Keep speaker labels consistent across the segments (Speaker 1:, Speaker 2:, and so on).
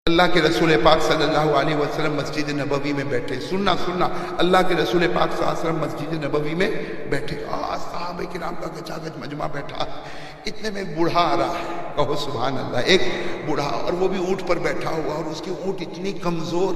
Speaker 1: اللہ کے رسول پاک صلی اللہ علیہ وسلم مسجد نبوی میں بیٹھے. سننا اللہ کے رسول پاک صلی اللہ علیہ وسلم مسجد نبوی میں بیٹھے. صحابہ کرام کا گچاگچ مجمع بیٹھا. اتنے میں ایک بوڑھا آ رہا ہے. کہو سبحان اللہ. ایک بوڑھا, اور وہ بھی اونٹ پر بیٹھا ہوا, اور اس کی اونٹ اتنی کمزور,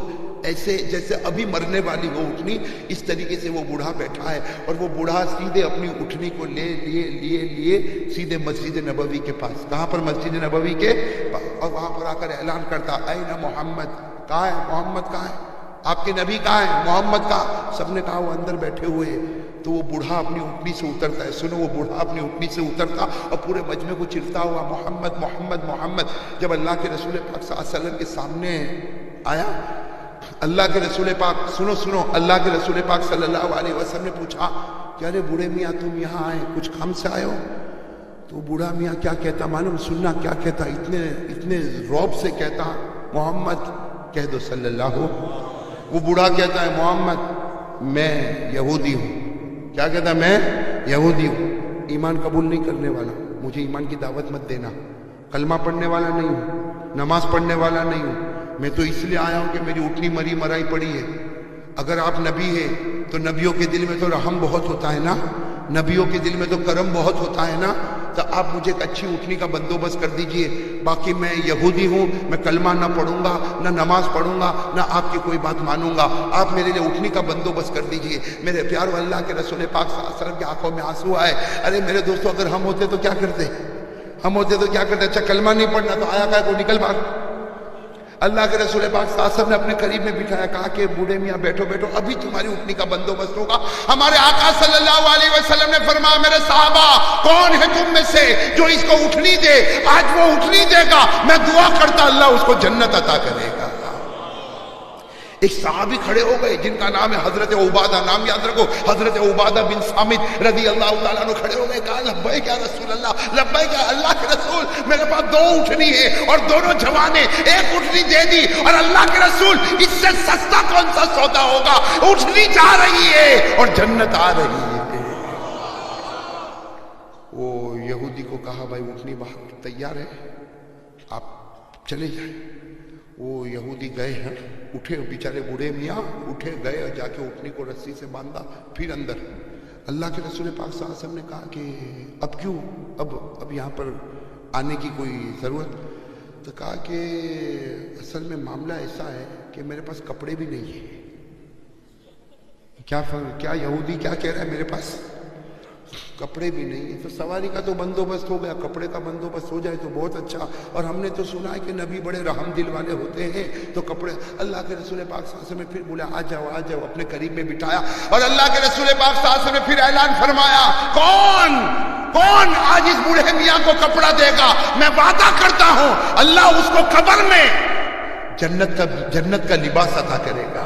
Speaker 1: ایسے جیسے ابھی مرنے والی ہو اٹھنی, اس طریقے سے وہ بوڑھا بیٹھا ہے. اور وہ بوڑھا سیدھے اپنی اٹھنی کو لیے سیدھے مسجد نبوی کے پاس. کہاں پر؟ مسجد نبوی کے پاس. اور وہاں پر آ کر اعلان کرتا, این محمد, کہاں ہے محمد, کہاں ہے آپ کے نبی, کہاں ہے محمد, کہاں؟ سب نے کہا وہ اندر بیٹھے ہوئے ہیں. تو وہ بوڑھا اپنی اٹھنی سے اترتا ہے. سنو, وہ بوڑھا اپنی اٹھنی سے اترتا اور پورے مجمع کو چرتا ہوا, محمد محمد محمد. جب اللہ کے رسول پاک صلی اللہ علیہ وسلم کے سامنے آیا, اللہ کے رسول پاک, سنو, اللہ کے رسول پاک صلی اللہ علیہ وسلم نے پوچھا کہ ارے بوڑھے میاں تم یہاں آئے, کچھ کام سے آئے ہو؟ تو بوڑھا میاں کیا کہتا معلوم؟ سننا کیا کہتا, اتنے رعب سے کہتا, محمد کہہ دو صلی اللہ. وہ بوڑھا کہتا ہے, محمد میں یہودی ہوں. کیا کہتا؟ میں یہودی ہوں, ایمان قبول نہیں کرنے والا, مجھے ایمان کی دعوت مت دینا, کلمہ پڑھنے والا نہیں ہوں, نماز پڑھنے والا نہیں ہوں. میں تو اس لیے آیا ہوں کہ میری اٹھنی مری مرائی پڑی ہے. اگر آپ نبی ہیں تو نبیوں کے دل میں تو رحم بہت ہوتا ہے نا, نبیوں کے دل میں تو کرم بہت ہوتا ہے نا, تو آپ مجھے ایک اچھی اٹھنی کا بندوبست کر دیجئے. باقی میں یہودی ہوں, میں کلمہ نہ پڑھوں گا, نہ نماز پڑھوں گا, نہ آپ کی کوئی بات مانوں گا. آپ میرے لیے اٹھنی کا بندوبست کر دیجئے. میرے پیارو, اللہ کے رسول پاک صلی اللہ علیہ وسلم کی آنکھوں میں آنسو آئے. ارے میرے دوستو, اگر ہم ہوتے تو کیا کرتے؟ اچھا کلمہ نہیں پڑھنا تو آیا کو نکل باہر. اللہ کے رسول پاک صلی اللہ علیہ وسلم نے اپنے قریب میں بٹھایا, کہا کہ بوڑھے میاں بیٹھو, ابھی تمہاری اٹھنی کا بندوبست ہوگا. ہمارے آقا صلی اللہ علیہ وسلم نے فرمایا, میرے صحابہ کون ہے تم میں سے جو اس کو اٹھنی دے؟ آج وہ اٹھنی دے گا, میں دعا کرتا اللہ اس کو جنت عطا کرے گا. ایک صحابی کھڑے ہو گئے جن کا نام ہے حضرت عبادہ, نام یاد رکھو, حضرت عبادہ بن صامت رضی اللہ تعالیٰ عنہ کھڑے ہو گئے. کہا لبیک یا رسول اللہ, لبیک یا اللہ کے رسول, میرے پاس 2 اٹھنی ہے اور دونوں جوان ہیں, ایک اٹھنی دے دی. اور اللہ کے رسول, اس سے سستا کون سا سودا ہوگا؟ اٹھنی جا رہی ہے اور جنت آ رہی ہے. وہ یہودی کو کہا بھائی اٹھنی باہر تیار ہے, آپ چلے جائیں. وہ یہودی گئے ہیں, اٹھے بیچارے بوڑھے میاں اٹھے, گئے اور جا کے اٹھنی کو رسی سے باندھا, پھر اندر. اللہ کے رسول پاک صلی اللہ علیہ وسلم نے کہا کہ اب کیوں, اب یہاں پر آنے کی کوئی ضرورت؟ تو کہا کہ اصل میں معاملہ ایسا ہے کہ میرے پاس کپڑے بھی نہیں ہیں. کیا یہودی کیا کہہ رہا ہے؟ میرے پاس کپڑے بھی نہیں ہیں. تو سواری کا تو بندوبست ہو گیا, کپڑے کا بندوبست ہو جائے تو بہت اچھا. اور ہم نے تو سنا ہے کہ نبی بڑے رحم دل والے ہوتے ہیں, تو کپڑے. اللہ کے رسول پاک صلی اللہ علیہ وسلم نے پھر بولا آ جاؤ, اپنے قریب میں بٹھایا. اور اللہ کے رسول پاک صلی اللہ علیہ وسلم نے پھر اعلان فرمایا, کون آج اس بوڑھے میاں کو کپڑا دے گا؟ میں وعدہ کرتا ہوں اللہ اس کو قبر میں جنت کا لباس عطا کرے گا.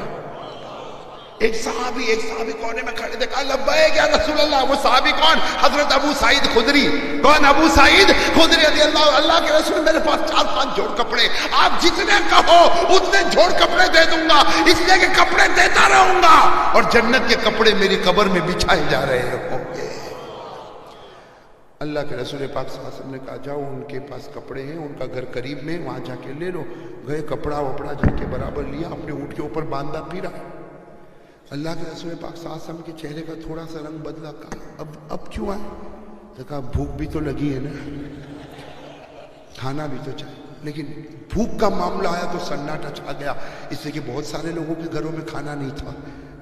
Speaker 1: ایک صحابی کونے میں کھڑے دیکھا, لبیک یا رسول اللہ. وہ صحابی کون؟ حضرت ابو سعید خدری. کون؟ ابو سعید خدری رضی اللہ کے رسول, میرے پاس 4-5 جوڑ کپڑے, آپ جتنے کہو اتنے جوڑ کپڑے دے دوں گا, اس لیے کہ کپڑے دیتا رہوں گا اور جنت کے کپڑے میری قبر میں بچھائے جا رہے ہوں گے. اللہ کے رسول پاک صلی اللہ علیہ وسلم نے کہا جاؤ, ان کے پاس کپڑے ہیں, ان کا گھر قریب میں, وہاں جا کے لے لو. گئے, کپڑا وپڑا جا کے برابر لیا, اپنے اونٹ کے اوپر باندھا, پھرا. اللہ کے رسول پاک صلی اللہ علیہ وسلم کے چہرے کا تھوڑا سا رنگ بدلا. کہا اب کیوں آئے؟ تو کہا بھوک بھی تو لگی ہے نا, کھانا بھی تو چاہیے. لیکن بھوک کا معاملہ آیا تو سناٹا چھا گیا, اس لیے کہ بہت سارے لوگوں کے گھروں میں کھانا نہیں تھا.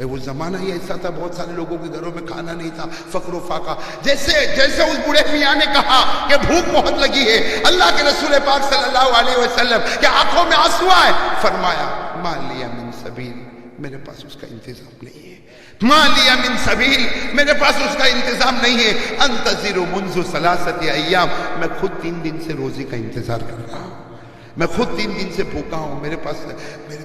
Speaker 1: وہ زمانہ ہی ایسا تھا, بہت سارے لوگوں کے گھروں میں کھانا نہیں تھا, فقر و فاقہ. جیسے اس بوڑھے میاں نے کہا کہ بھوک بہت لگی ہے, اللہ کے رسول پاک صلی اللہ علیہ وسلم کے آنکھوں میں آنسو آئے. فرمایا ما لی من سبیل, میرے پاس اس کا انتظام نہیں ہے. ما لی من سبیل, میرے پاس اس کا انتظام نہیں ہے. انتظر منذ 3 ایام, میں خود 3 دن سے روزی کا انتظار کر رہا ہوں, میں خود 3 دن سے بھوکا ہوں. میرے پاس, میرے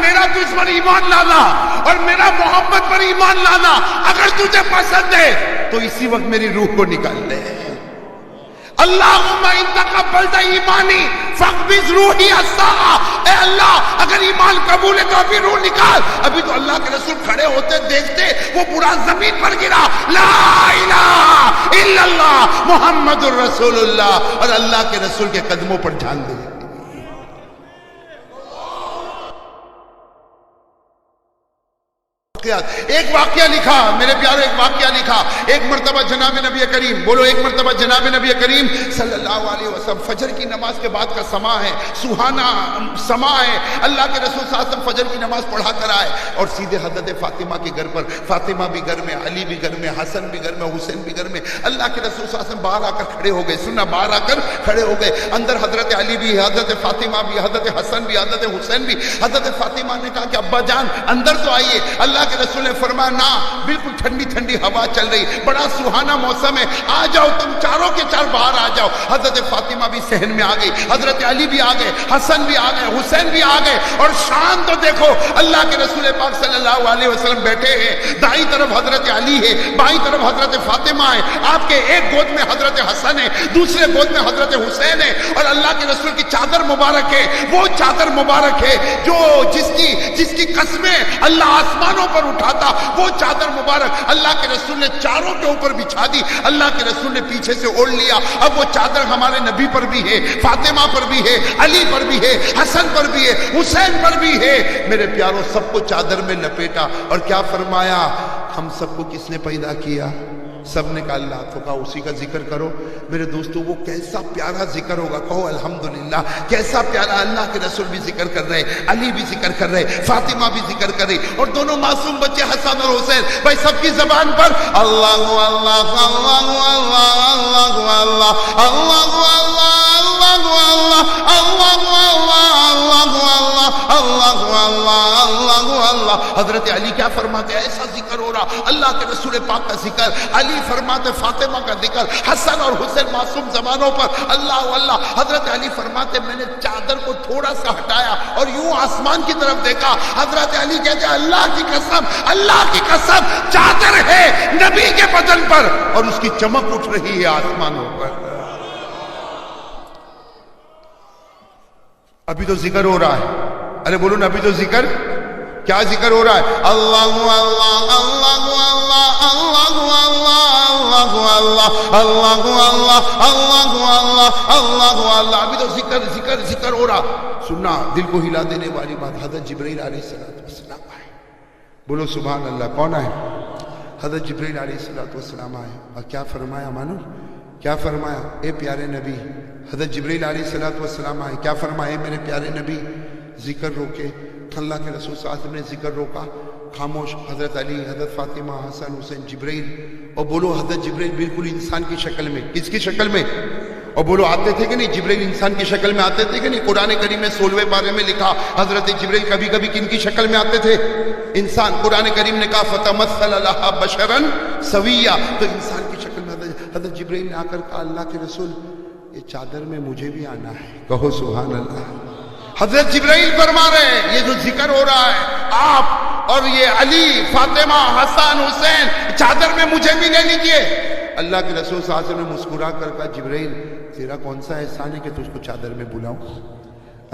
Speaker 1: میرا تجھ پر ایمان لانا اور میرا محمد پر ایمان لانا اگر تجھے پسند ہے تو اسی وقت میری روح کو نکال لے. اللہم ان تقبلت ایمانی فاقبض روحی الساعہ. اے اللہ اگر ایمان قبول ہے تو ابھی روح نکال. ابھی تو اللہ کے رسول کھڑے ہوتے دیکھتے وہ برا زمین پر گرا. لا الہ الا اللہ محمد الرسول اللہ. اور اللہ کے رسول کے قدموں پر جھانک دے. ایک واقعہ لکھا میرے پیارو, ایک واقعہ لکھا. ایک مرتبہ جناب نبی کریم, بولو ایک مرتبہ جناب نبی کریم صلی اللہ علیہ وسلم, فجر کی نماز کے بعد کا سما ہے, سہانا سما ہے. اللہ کے رسول صلی اللہ علیہ وسلم فجر کی نماز پڑھا کر آئے اور سیدھے حضرت فاطمہ کے گھر پر, فاطمہ بھی گھر میں, علی بھی گھر میں, حسن بھی گھر میں, حسین بھی گھر میں. اللہ کے رسول صلی اللہ علیہ وسلم باہر آ کر کھڑے ہو گئے. سننا, باہر آ کر کھڑے ہو گئے. اندر حضرت علی بھی, حضرت فاطمہ بھی, حضرت حسن بھی, حضرت حسین بھی. حضرت فاطمہ نے کہا کہ ابا جان اندر تو آئیے. اللہ کے رسول نے فرمایا نا, بالکل ٹھنڈی ٹھنڈی ہوا چل رہی, بڑا سہانا موسم ہے, آ جاؤ تم چاروں کے چار باہر آ جاؤ. حضرت فاطمہ بھی صحن میں آ گئی, حضرت علی بھی آ گئے, حسن بھی آ گئے, حسین بھی آ گئے. اور شان تو دیکھو, اللہ کے رسول پاک صلی اللہ علیہ وسلم بیٹھے ہیں, دائیں طرف حضرت علی ہے, بائیں طرف حضرت فاطمہ ہے, آپ کے ایک گود میں حضرت حسن ہے, دوسرے گود میں حضرت حسین ہے. اور اللہ کے رسول کی چادر مبارک ہے, وہ چادر مبارک ہے جو جس کی قسمیں اللہ آسمانوں پر اٹھاتا, وہ چادر مبارک اللہ کے رسول نے چاروں کے اوپر بچھا دی. اللہ کے رسول نے پیچھے سے اوڑھ لیا. اب وہ چادر ہمارے نبی پر بھی ہے, فاطمہ پر بھی ہے, علی پر بھی ہے, حسن پر بھی ہے, حسین پر بھی ہے. میرے پیاروں, سب کو چادر میں لپیٹا اور کیا فرمایا, ہم سب کو کس نے پیدا کیا؟ سب نے کہا اللہ. تو کہا اسی کا ذکر کرو. میرے دوستو, وہ کیسا پیارا ذکر ہوگا, کہو الحمدللہ. کیسا پیارا, اللہ کے رسول بھی ذکر کر رہے, علی بھی ذکر کر رہے, فاطمہ بھی ذکر کر رہی, اور دونوں معصوم بچے حسن اور حسین, بھائی سب کی زبان پر اللہ اللہ اللہ اللہ اللہ اللہ اللہ. حضرت علی کیا فرماتے, ایسا ذکر ہو رہا, اللہ کے رسول پاک کا ذکر. علی فرماتے فاطمہ کا ذکر, حسن اور حسین معصوم زبانوں پر اللہ اللہ. حضرت علی فرماتے میں نے چادر کو تھوڑا سا ہٹایا اور یوں آسمان کی طرف دیکھا. حضرت علی کہتے اللہ کی قسم, اللہ کی قسم, چادر ہے نبی کے بدن پر اور اس کی چمک اٹھ رہی ہے آسمانوں پر. ابھی تو ذکر ہو رہا ہے, ارے بولو نا, ابھی تو ذکر, کیا ذکر ہو رہا ہے؟ اللہ اللہ اللہ اللہ اللہ اللہ اللہ اللہ اللہ اللہ اللہ. ابھی تو ذکر ذکر ذکر ہو رہا. سننا, دل کو ہلا دینے والی بات, حضرت جبرائیل علیہ السلام آئے. بولو سبحان اللہ. کون آئے؟ حضرت جبرائیل علیہ السلام آئے اور کیا فرمایا مانو, کیا فرمایا, اے پیارے نبی. حضرت جبرائیل علیہ السلام آئے, کیا فرمایا, اے میرے پیارے نبی ذکر روکے. اللہ کے رسول صلی اللہ علیہ وسلم نے ذکر روکا, خاموش. حضرت علی, حضرت فاطمہ, حسن, حسین, جبرائیل. اور بولو حضرت جبرائیل بالکل انسان کی شکل میں, کس کی شکل میں؟ اور بولو آتے تھے کہ نہیں, جبرائیل انسان کی شکل میں آتے تھے کہ نہیں؟ قرآن کریم میں 16ویں پارے میں لکھا حضرت جبرائیل کبھی کبھی کن کی شکل میں آتے تھے؟ انسان. قرآن کریم نے کہا فتمثل لها بشرا سویا, تو انسان کی شکل میں حضرت جبرائیل نے آ کر کہا اللہ کے رسول یہ چادر میں مجھے بھی آنا ہے. کہو سبحان اللہ. حضرت جبرائیل فرما رہے ہیں یہ جو ذکر ہو رہا ہے, آپ اور یہ علی, فاطمہ, حسن, حسین, چادر میں مجھے بھی لے لیجئے. اللہ کے رسول صلی اللہ علیہ وسلم نے مسکرا کر کہا جبرائیل تیرا کون سا احسان ہے کہ تجھ کو چادر میں بلاؤں؟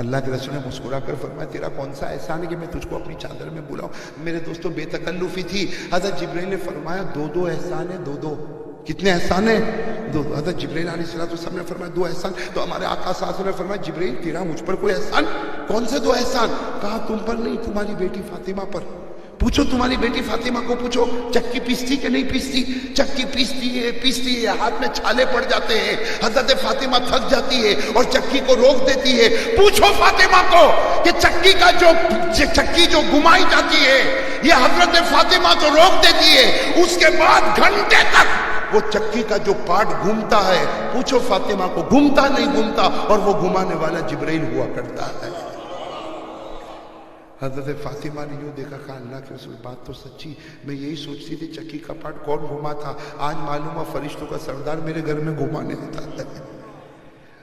Speaker 1: اللہ کے رسول نے مسکرا کر فرمایا تیرا کون سا احسان ہے کہ میں تجھ کو اپنی چادر میں بلاؤں؟ میرے دوستو بے تکلفی تھی. حضرت جبرائیل نے فرمایا دو احسان ہے, دو. کتنے احسان ہیں؟ دو. حضرت جبرائیل علیہ السلام نے فرمایا 2 احسان. تو ہمارے آقا صلی اللہ علیہ وسلم نے فرمایا جبرائیل تیرا مجھ پر کوئی احسان؟ کون سے 2 احسان؟ کہا تم پر نہیں, تمہاری بیٹی فاطمہ پر. پوچھو تمہاری بیٹی فاطمہ کو پوچھو چکی پیستی کہ نہیں پیستی؟ چکی پیستی ہے, ہاتھ میں چھالے پڑ جاتے ہیں. حضرت فاطمہ تھک جاتی ہے اور چکی کو روک دیتی ہے. پوچھو فاطمہ کو کہ چکی جو گھمائی جاتی ہے یہ حضرت فاطمہ تو روک دیتی ہے, اس کے بعد گھنٹے تک وہ چکی کا جو پارٹ گھومتا ہے, پوچھو فاطمہ کو گھومتا نہیں گھومتا, اور وہ گھمانے والا جبرائیل ہوا کرتا ہے. حضرت فاطمہ نے یوں دیکھا, کہا اللہ کے رسول بات تو سچی, میں یہی سوچتی تھی چکی کا پارٹ کون گھما تھا, آج معلوم ہے فرشتوں کا سردار میرے گھر میں گھمانے آتا ہے.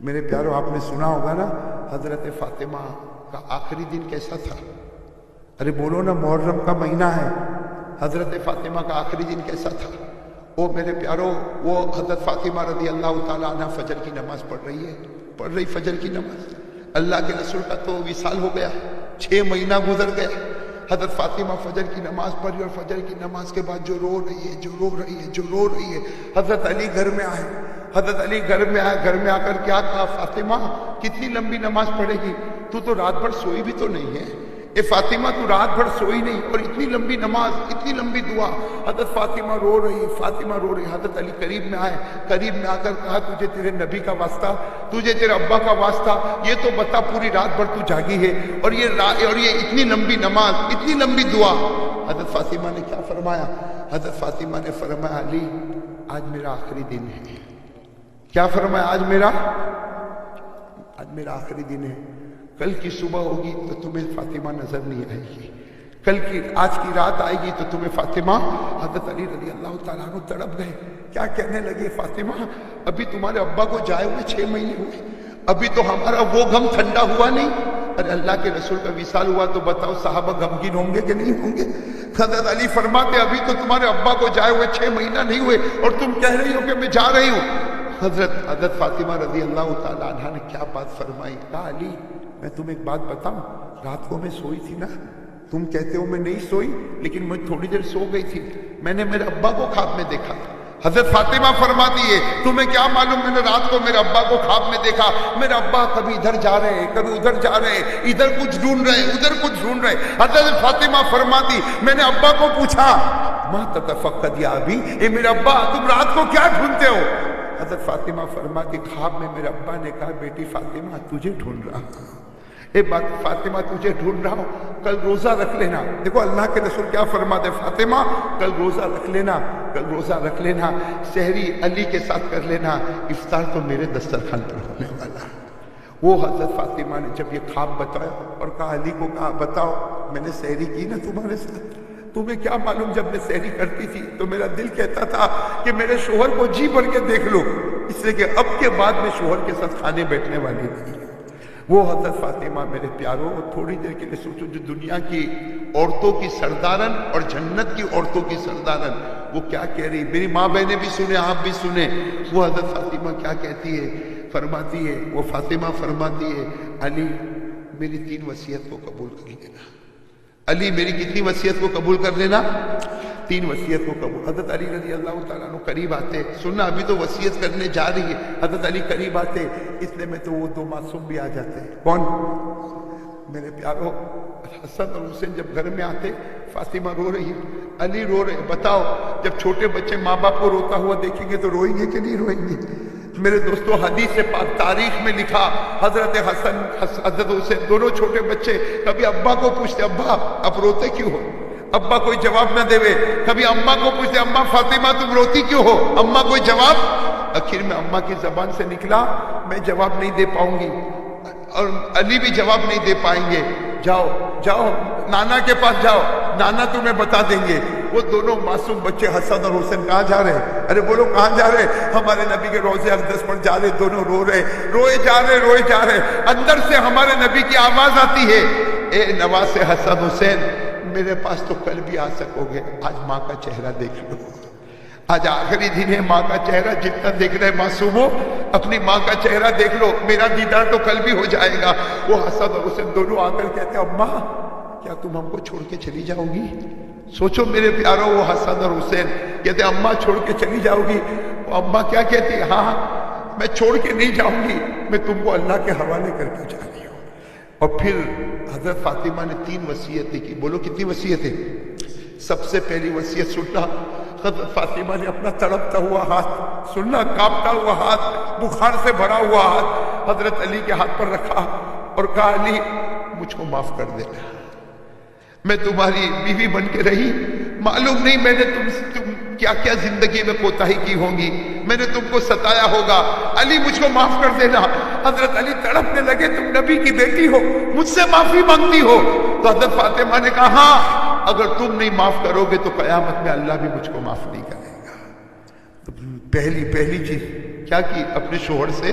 Speaker 1: میرے پیارو آپ نے سنا ہوگا نا حضرت فاطمہ کا آخری دن کیسا تھا؟ ارے بولو نا، محرم کا مہینہ ہے، حضرت فاطمہ کا آخری دن کیسا تھا؟ وہ میرے پیارو، وہ حضرت فاطمہ رضی اللہ تعالیٰ عنہ فجر کی نماز پڑھ رہی فجر کی نماز۔ اللہ کے رسول کا تو وصال ہو گیا، 6 مہینہ گزر گیا۔ حضرت فاطمہ فجر کی نماز پڑھی، اور فجر کی نماز کے بعد جو رو رہی ہے، حضرت علی گھر میں آئے، گھر میں آ کر کیا کہا؟ فاطمہ کتنی لمبی نماز پڑھے گی؟ تو رات بھر سوئی بھی تو نہیں ہے، اے فاطمہ تو رات بھر سوئی نہیں، اور اتنی لمبی نماز، اتنی لمبی دعا۔ حضرت فاطمہ رو رہی۔ حضرت علی قریب میں آ کر کہا تجھے تیرے نبی کا واسطہ، تجھے تیرے ابا کا واسطہ، یہ تو بتا پوری رات بھر تو جاگی ہے، اور یہ اتنی لمبی نماز، اتنی لمبی دعا۔ حضرت فاطمہ نے کیا فرمایا؟ حضرت فاطمہ نے فرمایا علی آج میرا آخری دن ہے۔ کیا فرمایا؟ آج میرا آخری دن ہے، کل کی صبح ہوگی تو تمہیں فاطمہ نظر نہیں آئے گی، آج کی رات آئے گی تو تمہیں فاطمہ۔ حضرت علی رضی اللہ تعالیٰ عنہ تڑپ گئے، کیا کہنے لگے؟ فاطمہ ابھی تمہارے ابا کو جائے ہوئے 6 مہینے ہوئے، ابھی تو ہمارا وہ غم ٹھنڈا ہوا نہیں۔ ارے اللہ کے رسول کا وصال ہوا تو بتاؤ صحابہ غمگین ہوں گے کہ نہیں ہوں گے؟ حضرت علی فرماتے ابھی تو تمہارے ابا کو جائے ہوئے 6 مہینہ نہیں ہوئے، اور تم کہہ رہی ہو کہ میں جا رہی ہوں۔ حضرت فاطمہ رضی اللہ تعالیٰ عنہ نے کیا بات فرمائی؟ کہا علی میں تمہیں ایک بات بتاؤں، رات کو میں سوئی تھی نا، تم کہتے ہو میں نہیں سوئی، لیکن میں تھوڑی دیر سو گئی تھی، میں نے میرے ابا کو خواب میں دیکھا۔ حضرت فاطمہ فرماتی ہے تمہیں کیا معلوم، میں نے رات کو میرے ابا کو خواب میں دیکھا، میرے ابا کبھی ادھر جا رہے ہیں، کبھی ادھر جا رہے ہیں، ادھر کچھ ڈھونڈ رہے ہیں، ادھر کچھ ڈھونڈ رہے ہیں۔ حضرت فاطمہ فرماتی میں نے ابا کو پوچھا ما تتفقد یا ابی، اے میرے ابا تم رات کو کیا ڈھونڈتے ہو؟ حضرت فاطمہ فرماتی خواب میں میرے ابا نے کہا بیٹی فاطمہ تجھے ڈھونڈ رہا ہوں، اے بات فاطمہ تجھے ڈھونڈ رہا ہوں، کل روزہ رکھ لینا۔ دیکھو اللہ کے رسول کیا فرماتے، فاطمہ کل روزہ رکھ لینا، سحری علی کے ساتھ کر لینا، افطار تو میرے دسترخوان پر ہونے والا۔ وہ حضرت فاطمہ نے جب یہ خواب بتایا اور کہا علی کو، کہا بتاؤ میں نے سحری کی نا تمہارے ساتھ، تمہیں کیا معلوم جب میں سحری کرتی تھی تو میرا دل کہتا تھا کہ میرے شوہر کو جی بھر کے دیکھ لو، اس لیے کہ اب کے بعد میں شوہر کے ساتھ کھانے بیٹھنے والی نہیں۔ وہ حضرت فاطمہ میرے پیاروں، تھوڑی دیر کے لیے سوچو، جو دنیا کی عورتوں کی سردارن اور جنت کی عورتوں کی سردارن، وہ کیا کہہ رہی، میری ماں بہنیں بھی سنیں، آپ بھی سنیں، وہ حضرت فاطمہ کیا کہتی ہے، فرماتی ہے، وہ فاطمہ فرماتی ہے علی میری 3 وصیت کو قبول کر لینا۔ علی میری کتنی وصیت کو قبول کر لینا؟ 3 وصیت کو قبول۔ حضرت علی رضی اللہ تعالیٰ عنہ قریب آتے، سننا ابھی تو وصیت کرنے جا رہی ہے، حضرت علی قریب آتے، اتنے میں تو وہ 2 معصوم بھی آ جاتے۔ کون؟ میرے پیاروں حسن اور حسین جب گھر میں آتے، فاطمہ رو رہی ہے، علی رو رہے۔ بتاؤ جب چھوٹے بچے ماں باپ کو روتا ہوا دیکھیں گے تو روئیں گے کہ نہیں روئیں گے؟ میرے دوستو حدیث پاک تاریخ میں لکھا، حضرت حسن حضرت حسین دونوں چھوٹے بچے کبھی ابا کو پوچھتے ابا اب روتے کیوں ہو؟ ابا کوئی جواب نہ دے، کبھی اماں کو پوچھتے اماں فاطمہ تم روتی کیوں ہو؟ اماں کوئی جواب۔ آخر میں اماں کی زبان سے نکلا میں جواب نہیں دے پاؤں گی، اور علی بھی جواب نہیں دے پائیں گے، جاؤ نانا کے پاس جاؤ، نانا تمہیں بتا دیں گے۔ وہ دونوں معصوم بچے حسن اور حسین کہاں جا رہے ہیں؟ ارے بولو کہاں جا رہے ہیں؟ ہمارے نبی کے روضے اقدس پر جا رہے، دونوں روئے جا رہے۔ اندر سے ہمارے نبی کی آواز آتی ہے، اے نواز حسن حسین میرے پاس تو کل بھی آ سکو گے، آج ماں کا چہرہ دیکھ لو، آج آخری دن ہے، ماں کا چہرہ جتنا دیکھ رہے معصوموں، اپنی ماں کا چہرہ دیکھ لو، میرا دیدار تو کل بھی ہو جائے گا۔ وہ حسن اور حسین دونوں آ کر کہتے ہیں اماں کیا تم ہم کو چھوڑ کے چلی جاؤ گی؟ سوچو میرے پیاروں، وہ حسن اور حسین کہتے ہیں اماں چھوڑ کے چلی جاؤ گی؟ وہ اماں کیا کہتی ہے، ہاں میں چھوڑ کے نہیں جاؤں گی، میں تم کو اللہ کے حوالے کر کے جا رہی ہوں۔ اور پھر حضرت فاطمہ نے 3 وصیتیں کی۔ بولو کتنی وصیتیں؟ سب سے پہلی وصیت سننا، حضرت فاطمہ نے اپنا تڑپتا ہوا ہاتھ، سننا کانپتا ہوا ہاتھ، بخار سے بھرا ہوا ہاتھ حضرت علی کے ہاتھ پر رکھا اور کہا علی مجھ کو معاف کر دینا، میں تمہاری بیوی بن کے رہی، معلوم نہیں میں نے تم کیا کیا زندگی میں کوتاہی کی ہوگی، میں نے تم کو ستایا ہوگا، علی مجھ کو معاف کر دینا۔ حضرت علی تڑپنے لگے، تم نبی کی بیٹی ہو، مجھ سے معافی مانگتی ہو؟ تو حضرت فاطمہ نے کہا ہاں، اگر تم نہیں معاف کرو گے تو قیامت میں اللہ بھی مجھ کو معاف نہیں کرے گا۔ تو پہلی چیز کیا کی؟ اپنے شوہر سے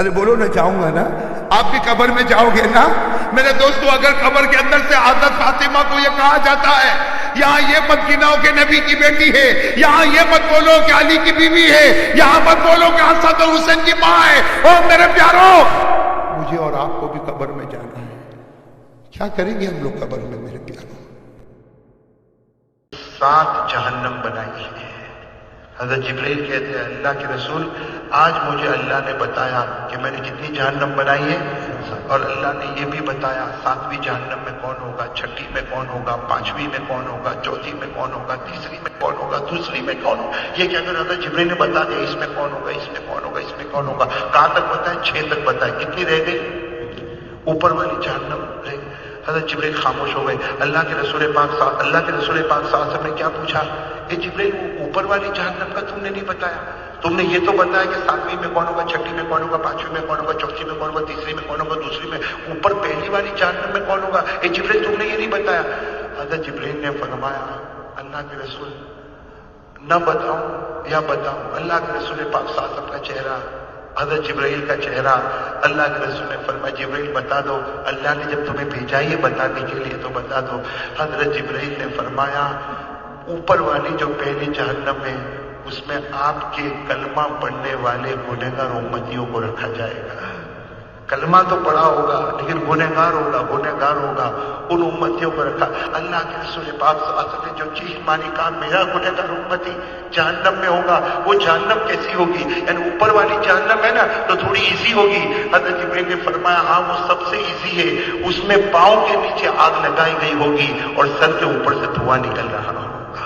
Speaker 1: ارے بولو نا، جاؤں گا نا؟ آپ بھی قبر میں جاؤ گے نا؟ میرے دوستو، اگر قبر کے اندر سے حضرت فاطمہ کو یہ کہا جاتا ہے یہاں یہ مت گناؤ کہ نبی کی بیٹی ہے، یہاں یہ مت بولو کہ علی کی بیوی ہے، یہاں مت بولو کہ حسن اور حسین کی ماں ہے، او میرے پیارو، مجھے اور آپ کو بھی قبر میں جانا ہے، کیا کریں گے ہم لوگ قبر میں میرے پیارو؟
Speaker 2: 7 جہنم بنائی ہے۔ حضرت جبرائیل کہتے ہیں اللہ کے رسول آج مجھے اللہ نے بتایا کہ میں نے کتنی جہنم بنائی ہے، اور اللہ نے یہ بھی بتایا 7ویں جہنم میں کون ہوگا، 6ٹھی میں کون ہوگا، 5ویں میں کون ہوگا، 4تھی میں کون ہوگا، 3ری میں کون ہوگا، 2ری میں کون ہوگا۔ یہ کہ اگر حضرت جبرائیل نے بتا دیا اس میں کون ہوگا، اس میں کون ہوگا، اس میں کون ہوگا، کہاں تک بتائے؟ 6 تک بتائے۔ کتنی رہ گئی؟ اوپر والی جہنم رہ گئی۔ حضرت جبرائیل خاموش ہو گئے۔ اللہ کے رسول پاک صلی اللہ علیہ وسلم نے کیا پوچھا؟ اے جبرائیل، وہ اوپر والی جہنم کا تم نے نہیں بتایا، تم نے یہ تو بتایا کہ 7ویں میں کون ہوگا، 6ٹھی میں کون ہوگا، 5ویں میں کون ہوگا، 4تھی میں کون ہوگا، 3ری میں کون ہوگا، 2ری میں، اوپر پہلی والی جہنم میں کون ہوگا؟ اے جبرائیل تم نے یہ نہیں بتایا۔ حضرت جبرائیل نے فرمایا اللہ کے رسول نہ بتاؤں یا بتاؤں؟ اللہ کے رسول پاک صلی اللہ علیہ وسلم کا چہرہ، حضرت جبرائیل کا چہرہ، اللہ کے رسول نے فرمایا جبرائیل بتا دو، اللہ نے جب تمہیں بھیجا یہ بتانے کے لیے تو بتا دو۔ حضرت جبرائیل نے فرمایا اوپر والی جو پہلی جہنم ہے اس میں آپ کے کلمہ پڑھنے والے گنہگار امتیوں کو رکھا جائے گا۔ کلمہ تو پڑھا ہوگا لیکن گنہگار ہوگا، ان امتیوں کو رکھا۔ اللہ کے رسول پاک صلی اللہ علیہ وسلم نے جو چیخ ماری کہا میرا گنہگار امتی جہنم میں ہوگا، وہ جہنم کیسی ہوگی؟ یعنی اوپر والی جہنم ہے نا تو تھوڑی ایزی ہوگی۔ حضرت جبرائیل نے فرمایا ہاں وہ سب سے ایزی ہے، اس میں پاؤں کے نیچے آگ لگائی گئی ہوگی اور سر کے اوپر سے دھواں نکل رہا ہوگا،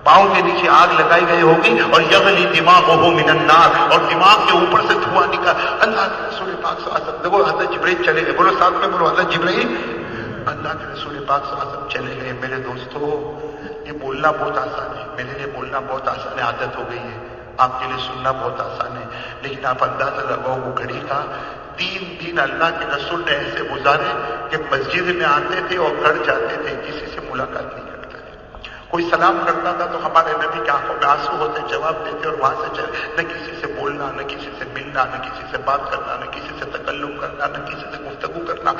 Speaker 2: پاؤں کے نیچے آگ لگائی گئی ہوگی اور یغلی دماغہ من النار، اور دماغ کے اوپر سے دھواں نکل۔ اللہ کے رسول پاک صلی اللہ علیہ وسلم دیکھو حضرت جبرائیل چلے گئے، بولو ساتھ میں بولو حضرت جبرائیل، اللہ کے رسول پاک صلی اللہ علیہ وسلم چلے گئے۔ میرے دوستو یہ بولنا بہت آسان ہے، میرے لیے بولنا بہت آسان ہے، عادت ہو گئی ہے، آپ کے لیے سننا بہت آسان ہے، لیکن آپ اندازہ لگاؤ وہ گھڑی کا 3 دن اللہ کے رسول نے ایسے گزارے کہ مسجد میں آتے تھے اور گھر جاتے تھے، کسی سے ملاقات نہیں کرتے تھے۔ کوئی سلام کرتا تھا تو ہمارے نبی کی آنکھوں میں آنسو ہوتے، جواب دیتے اور وہاں سے چلے، نہ کسی سے بولنا، نہ کسی سے ملنا، نہ کسی سے بات کرنا، نہ کسی سے تکلم کرنا، نہ کسی سے گفتگو کرنا۔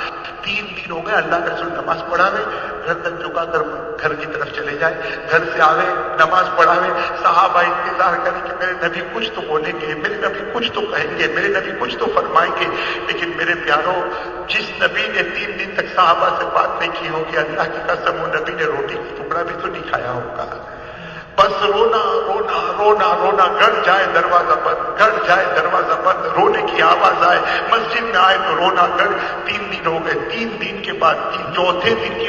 Speaker 2: 3 دن ہو گئے، اللہ کے رسول نماز پڑھاوے، گھر تک جھکا کر گھر کی طرف چلے جائے، گھر سے آوے نماز پڑھاوے، صحابہ انتظار کریں کہ میرے نبی کچھ تو بولیں گے، میرے نبی کچھ تو کہیں گے، میرے نبی کچھ تو فرمائیں گے۔ لیکن میرے پیاروں، جس نبی نے 3 دن تک صحابہ سے بات نہیں کی ہوگی، اللہ کی قسم وہ نبی نے روٹی کا ٹکڑا بھی تو نہیں کھایا ہوگا۔ بس رونا رونا رونا رونا، گھر جائے دروازہ بند، گھر جائے دروازہ بند، رونے کی آواز آئے، مسجد میں آئے تو رونا گھر۔ 3 دن ہو گئے، 3 دن کے بعد چوتھے دن کی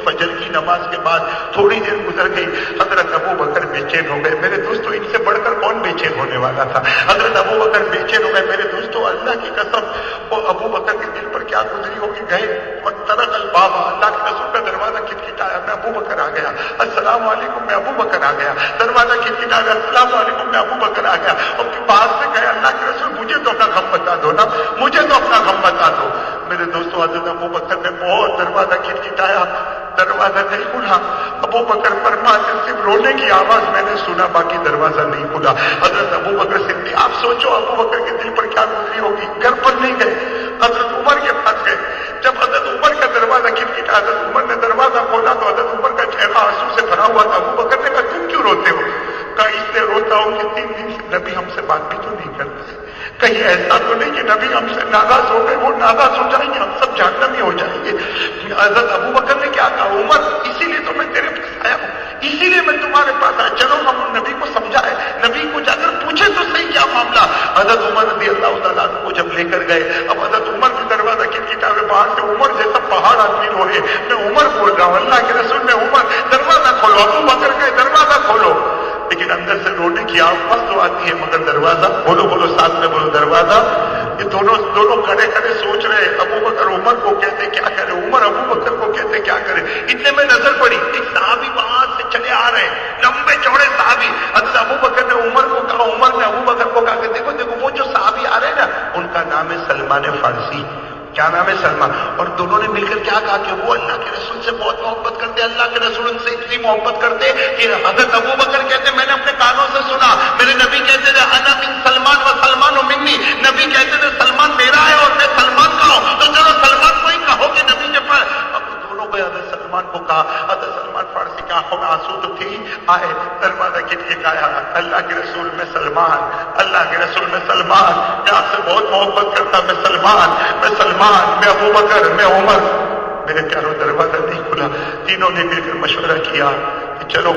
Speaker 2: فجر کی نماز کے بعد تھوڑی دیر گزر گئی، حضرت ابو بکر بے چین ہو گئے۔ میرے دوستو ان سے بڑھ کر کون بے چین ہونے والا تھا؟ حضرت ابو بکر بے چین ہو گئے۔ میرے دوستو اللہ کی قسم وہ ابو بکر کے دل پر کیا گزری ہوگی، گئے طرق الباب، اللہ کے رسول کا دروازہ کھٹکھٹایا، میں ابو بکر آ گیا، السلام علیکم، میں ابو بکر آ گیا، دروازہ کھٹکھٹایا، السلام علیکم، میں ابو بکر آ گیا، اور پھر باہر سے گئے اللہ کے رسول مجھے تو اپنا غم بتا دو نا، مجھے تو اپنا غم بتا دو۔ میرے دوستو حضرت ابو بکر نے بہت دروازہ کھٹکھٹایا، دروازہ نہیں کھلا۔ ابو بکر فرماتے صرف رونے کی آواز میں نے سنا، باقی دروازہ نہیں کھلا۔ حضرت ابو بکر صدیق، آپ سوچو ابو بکر کے دل پر کیا گزری ہوگی۔ گھر پر نہیں گئے، حضرت عمر کے پاس گئے۔ جب حضرت عمر کا دروازہ کھٹکھٹا، حضرت عمر نے دروازہ کھولا تو حضرت عمر کا چہرہ آنسو سے بھرا ہوا تھا۔ ابو بکر نے کہا تم کیوں روتے ہو؟ کہا اس لیے روتا ہوں کہ 3 دن سے نبی ہم سے بات بھی تو نہیں کرتے، کہیں ایسا تو نہیں کہ نبی ہم سے ناراض ہو گئے، وہ ناراض ہو جائیں گے، ہم سب جہنمی ہو جائیں گے۔ حضرت ابو بکر نے کیا کہا، عمر اسی لیے تو میں تیرے پاس آیا ہوں، اسی لیے میں تمہارے پاس آیا، چلو ہم نبی کو سمجھائے، نبی کو جا کر پوچھے تو صحیح کیا معاملہ۔ حضرت عمر رضی اللہ تعالیٰ عنہ کو جب لے کر گئے، اب حضرت عمر بھی دروازہ کھٹکھٹا ہوئے، باہر سے عمر جیسا پہاڑ آدمی رو رہے، میں عمر بول رہا ہوں، اللہ کے رسول میں عمر دروازہ کھولو، ابو بکر گئے دروازہ کھولو، لیکن اندر سے رونے کی آواز تو آتی ہے مگر دروازہ، بولو بولو ساتھ میں بولو دروازہ۔ یہ دونوں کھڑے کھڑے سوچ رہے، ابو بکر عمر کو کہتے کیا کرے، عمر ابو بکر کو کہتے کیا کرے۔ اتنے میں نظر پڑی ایک صحابی وہاں سے چلے آ رہے ہیں، لمبے چوڑے صحابی۔ حضرت ابو بکر نے عمر کو کہا، عمر نے ابو بکر کو کہا کہ دیکھو دیکھو وہ جو صحابی آ رہے ہیں نا، ان کا نام ہے سلمان فارسی۔ کیا نام میں سلمان. اور دونوں نے مل کر کیا کہا کہ وہ اللہ کے رسول سے بہت محبت کرتے, اللہ کے رسول سے اتنی محبت کرتے کہ حضرت ابو بکر کہتے میں نے اپنے کانوں سے سنا میرے نبی کہتے تھے انا من سلمان و سلمان منی, نبی کہتے تھے سلمان میرا ہے اور میں سلمان کا ہوں, تو چلو سلمان کو ہی کہو کہ نبی کے پاس. اب دونوں کو حضرت سلمان کو کہا, حضرت سلمان فارسی کی آنکھوں میں آنسو تو تھی, آئے دروازہ کھٹکھٹایا, اللہ کے رسول میں سلمان, اللہ کے رسول میں سلمان, میں آپ سے بہت محبت کرتا, میں سلمان, میں سلمان, میں ابو بکر, میں عمر. میرے پیاروں دروازہ نہیں کھلا. تینوں نے مل کر مشورہ کیا کہ چلو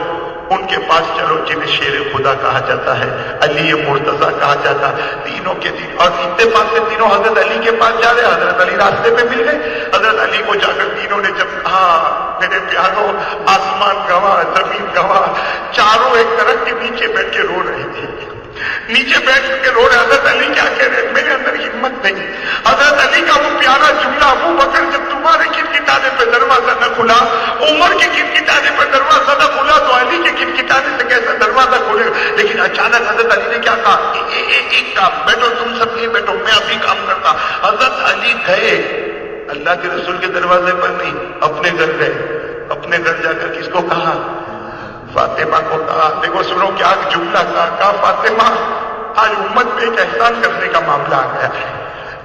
Speaker 2: ان کے پاس چلو جنہیں شیر خدا کہا جاتا ہے, علی مرتضیٰ کہا جاتا ہے. تینوں کے تین اور اتفاق سے تینوں حضرت علی کے پاس جا رہے, حضرت علی راستے میں مل گئے. حضرت علی کو جا کر تینوں نے جب کہا میرے پیاروں آسمان گواہ, زمین گواہ, چاروں ایک درخت کے نیچے بیٹھ کے رو رہے تھے, نیچے بیٹھ کے رو رہے. حضرت علی کیا کہہ رہے, میرے اندر ہمت نہیں. حضرت علی کا وہ پیارا جملہ, ابو بکر جب تمہارے کھٹکھٹانے پہ دروازہ نہ کھلا, عمر کے کھٹکھٹانے پہ دروازہ نہ کھلا, تو علی کے کھٹکھٹانے سے کیسے دروازہ کھلے گا. لیکن اچانک حضرت علی نے کیا کہا, ایک کام, بیٹھو تم سب یہ بیٹھو, میں ابھی کام کرتا. حضرت علی گئے اللہ کے رسول کے دروازے پر نہیں, اپنے گھر گئے. اپنے گھر جا کر کس کو کہا, فاطمہ کو کہا. دیکھو سنو کیا جملہ کہا, فاطمہ آج امت پہ ایک احسان کرنے کا معاملہ آ گیا ہے,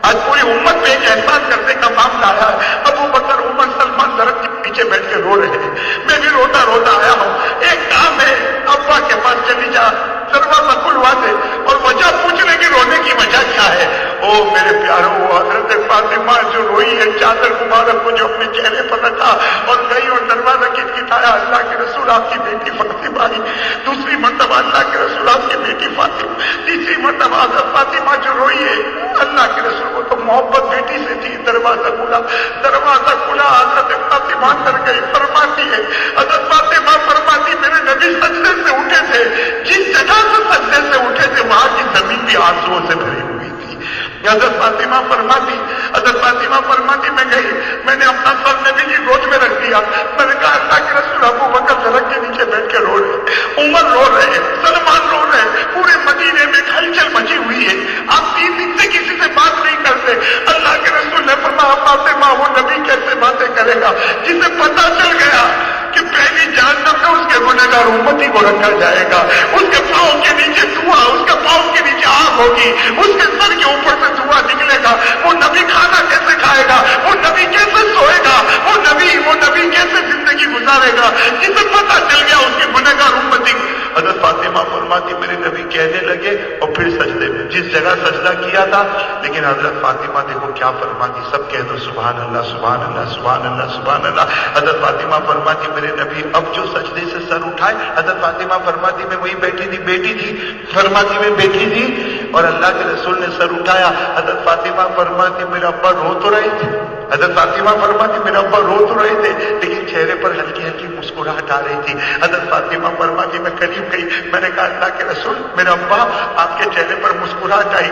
Speaker 2: آج پوری امت پہ ایک احسان کرنے کا معاملہ آیا ہے. ابو بکر عمر سلمان درخت کے پیچھے بیٹھ کے رو رہے ہیں, میں بھی روتا روتا آیا ہوں. ایک کام ہے, ابا کے پاس چلی جا, دروازہ کھلوا دے, اور وجہ پوچھنے کی رونے کی وجہ کیا ہے. او میرے پیاروں, حضرت فاطمہ جو روئی ہے, چادر مبارک کو جو اپنے چہرے پر رکھا اور گئی اور دروازہ کھٹکھٹایا, اللہ کے رسول آپ کی بیٹی فاطمہ آئی. دوسری مرتبہ اللہ کے رسول آپ کی بیٹی فاطمہ, تیسری مرتبہ حضرت فاطمہ جو روئی ہے, اللہ کے رسول کو تو محبت بیٹی سے تھی. دروازہ کھلا, دروازہ کھلا, حضرت فاطمہ اندر گئی. فرماتی ہے حضرت فاطمہ فرماتی میرے نبی سجدے سے اٹھے تھے, جس جگہ سے سجدے سے اٹھے تھے وہاں کی زمین بھی آنسوؤں سے بھری ہوئی تھی. حضرت فاطمہ فرماتی میں گئی, میں نے اپنا سر نبی کی گود میں رکھ دیا. میں نے کہا اللہ کے رسول ابو بکر درخت کے نیچے بیٹھ کے رو رہے, عمر رو رہے, سلمان رو رہے, پورے مدینے میں ہلچل مچی ہوئی ہے, آپ 3 دن سے کسی سے بات نہیں کرتے. اللہ کے رسول نے فرمایا فاطمہ وہ نبی کیسے باتیں کرے گا جسے پتہ چل گیا کہ پہلی جہنم میں اس کے گنہگار امتی کو رکھا جائے گا, اس کے پاؤں کے نیچے دھواں, اس کے پاؤں کے نیچے آگ ہوگی, اس کے سر کے اوپر سے دھواں نکلے گا. وہ نبی کھانا کیسے کھائے گا, وہ نبی کیسے سوئے گا, وہ نبی کیسے زندگی گزارے گا جسے پتہ چل گیا اس کے گنہگار امتی. حضرت فاطمہ فرماتی میرے نبی کہنے لگے اور پھر سجدے میں جس جگہ سجدہ کیا تھا, لیکن حضرت فاطمہ دیکھو کیا فرماتی, سب کہہ دو سبحان اللہ سبحان اللہ سبحان اللہ سبحان اللہ. حضرت فاطمہ فرماتی میرے نبی اب جو سجدے سے سر اٹھائے, حضرت فاطمہ فرماتی میں وہی بیٹھی تھی, بیٹی تھی, فرماتی میں بیٹھی تھی اور اللہ کے رسول نے سر اٹھایا. حضرت فاطمہ فرماتی میرا ابا رو تو رہے تھے, حضرت فاطمہ فرماتی میرا ابا رو تو رہے تھے لیکن چہرے پر ہلکی ہلکی مسکراہٹ آ رہی تھی. حضرت فاطمہ فرماتی میں قریب گئی, میں نے کہا اللہ کے رسول میرا ابا آپ کے چہرے پر مسکراہٹ آئی,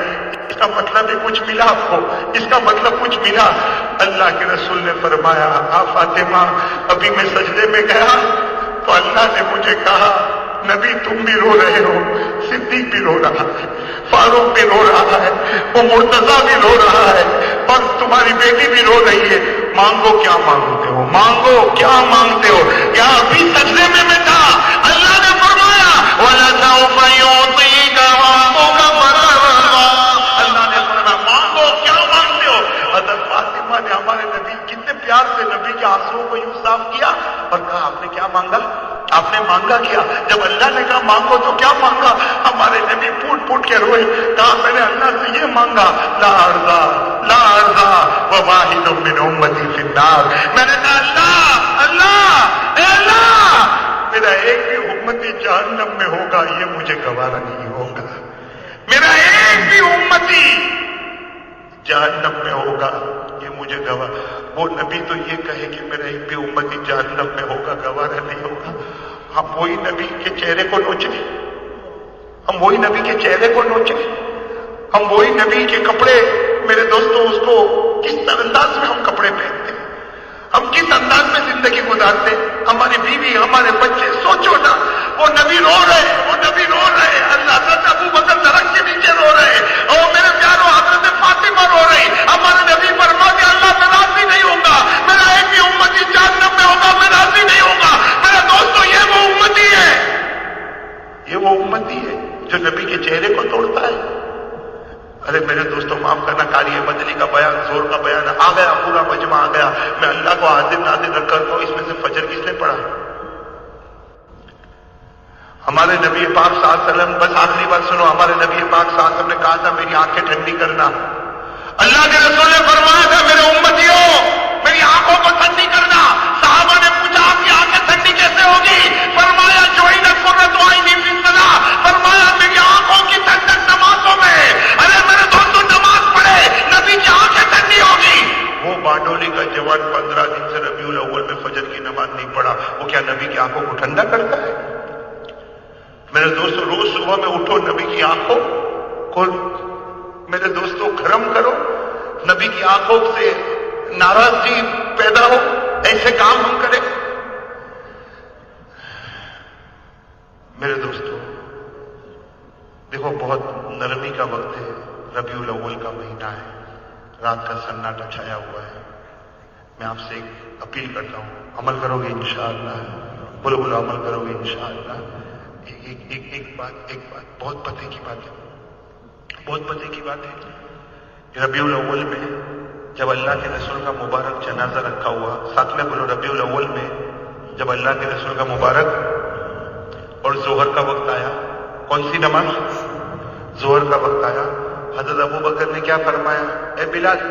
Speaker 2: اس کا مطلب ہے کچھ ملا آپ کو, اس کا مطلب کچھ ملا. اللہ کے رسول نے فرمایا فاطمہ ابھی میں سجدے میں گیا تو اللہ نے مجھے کہا نبی تم بھی رو رہے ہو, صدیق بھی رو رہا ہے, فاروق بھی رو رہا ہے, وہ مرتضیٰ بھی رو رہا ہے, اور تمہاری بیٹی بھی رو رہی ہے. مانگو کیا مانگتے ہو, مانگو کیا مانگتے ہو. کیا ابھی سجدے میں تھا, اللہ نے فرمایا وَلَسَوْفَ يُعْطِيكَ رَبُّكَ فَتَرْضَىٰ, اللہ نے فرمایا مانگو کیا مانگتے ہو. حضرت فاطمہ نے ہمارے نبی کتنے پیار سے نبی کے آنسوؤں کو یوں صاف کیا اور کہا آپ نے کیا مانگا, آپ نے مانگا کیا. جب اللہ نے کہا مانگو تو کیا مانگا, ہمارے نبی پھوٹ پھوٹ کے روئے, کہا میں نے اللہ سے یہ مانگا لا ارضا لا ارضا وواحد من امتی فی النار. میں نے کہا اللہ اے اللہ میرا ایک بھی امتی جہنم میں ہوگا یہ مجھے گوارا نہیں ہوگا, میرا ایک بھی امتی جہنم میں ہوگا یہ مجھے گوارا. وہ نبی تو یہ کہے کہ میرا ایک بھی امتی جہنم میں ہوگا گوارا نہیں ہوگا. ہم وہی نبی کے چہرے کو نوچیں, ہم وہی نبی کے چہرے کو نوچیں, ہم وہی نبی کے کپڑے, میرے دوستوں اس کو کس انداز میں ہم کپڑے پہنتے ہیں, ہم کس انداز میں زندگی گزارتے ہیں, ہماری بیوی ہمارے بچے. سوچو نا وہ نبی رو رہے, وہ نبی رو رہے, اللہ حضرت ابو بکر درخت کے نیچے رو رہے, اور میرے پیاروں حضرت فاطمہ رو رہی. ہمارے نبی فرماتے اللہ کاری بدلی کا بیان، زور کا بیان آ گیا، پورا مجمع آ گیا، میں اللہ کو حاضر ناظر رکھ کر تو اس میں سے فجر کس نے پڑھا؟ ہمارے نبی پاک صلی اللہ علیہ وسلم، بس آخری بات سنو، ہمارے نبی پاک صلی اللہ علیہ وسلم نے کہا تھا میری آنکھیں ٹھنڈی کرنا. اللہ کے رسول نے فرمایا تھا میرے امتیوں میری آنکھوں کو ٹھنڈی کرنا. صحابہ نے پوچھا آپ کی آنکھیں ٹھنڈی کیسے ہوگی؟ فرمایا جوئنت قرۃ عینی فی الصلاۃ، فرمایا میری آنکھوں کی ٹھنڈک نمازوں میں. ارے میرے دوستوں نماز پڑھے نبی کی آنکھیں ٹھنڈی ہوگی. وہ بانڈولی کا جوان 15 دن سے ربیع الاول میں فجر کی نماز نہیں پڑھا، وہ کیا نبی کی آنکھوں کو ٹھنڈا کرتا ہے؟ میرے دوستوں روز صبح میں اٹھو، نبی کی آنکھوں کو میرے دوستوں گرم کرو، نبی کی آنکھوں سے ناراضگی پیدا ہو، ایسے کام ہم کریں. میرے دوستوں دیکھو بہت نرمی کا وقت ہے، ربیع الاول کا مہینہ ہے، رات کا سناٹا چھایا ہوا ہے. میں آپ سے ایک اپیل کرتا ہوں، عمل کرو گے انشاءاللہ؟ بولو بولو عمل کرو گے انشاءاللہ؟ ایک بات بہت پتے کی بات ہے، بہت پتے کی بات ہے. ربیع الاول میں جب اللہ کے رسول کا مبارک جنازہ رکھا ہوا، ساتھ میں بولو ربیع الاول میں جب اللہ کے رسول کا مبارک اور ظہر کا وقت آیا، کون سی نماز؟ ظہر کا وقت آیا، حضرت ابو بکر نے کیا فرمایا؟ اے بلال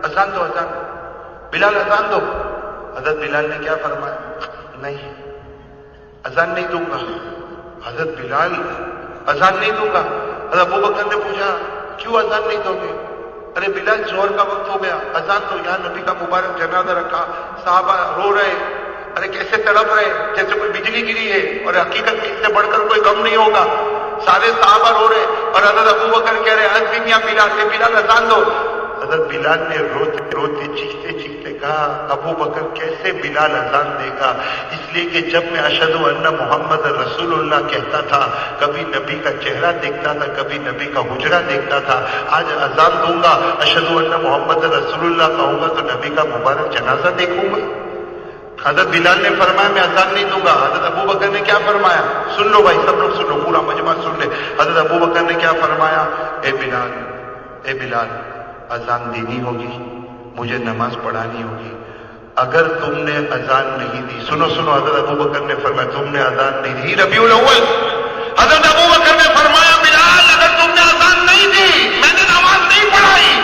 Speaker 2: اذان دو، اذان بلال اذان دو. حضرت بلال نے کیا فرمایا؟ نہیں اذان نہیں دوں گا. حضرت بلال اذان نہیں دوں گا. حضرت ابو بکر نے پوچھا کیوں اذان نہیں دو گے؟ ارے بلال ظہر کا وقت ہو گیا، اذان تو یہاں نبی کا مبارک جنازہ رکھا، صحابہ رو رہے، ارے کیسے تڑپ رہے جیسے کوئی بجلی گری ہے، اور حقیقت میں اس سے بڑھ کر کوئی غم نہیں ہوگا. سارے صحابہ رو رہے اور حضرت ابو بکر کہہ رہے اذن یا بلال، سے بلال اذان دو. حضرت بلال نے روتے روتے چیختے چیختے کہا ابو بکر کیسے بلال اذان دے گا؟ اس لیے کہ جب میں اشہد ان محمد رسول اللہ کہتا تھا، کبھی نبی کا چہرہ دیکھتا تھا، کبھی نبی کا حجرہ دیکھتا تھا. آج اذان دوں گا، اشہد ان محمد رسول اللہ کہوں گا تو نبی کا مبارک جنازہ دیکھوں گا. حضرت بلال نے فرمایا میں اذان نہیں دوں گا. حضرت ابو بکر نے کیا فرمایا؟ سن لو بھائی سب لوگ سن لو، پورا مجمع سن لے. حضرت ابو بکر نے کیا فرمایا؟ اے بلال اذان دینی ہوگی، مجھے نماز پڑھانی ہوگی. اگر تم نے اذان نہیں دی، سنو حضرت ابو بکر نے فرمایا تم نے اذان نہیں دی ربیع الاول. حضرت ابو بکر نے فرمایا بلال اگر تم نے اذان نہیں دی، میں نے نماز نہیں پڑھائی،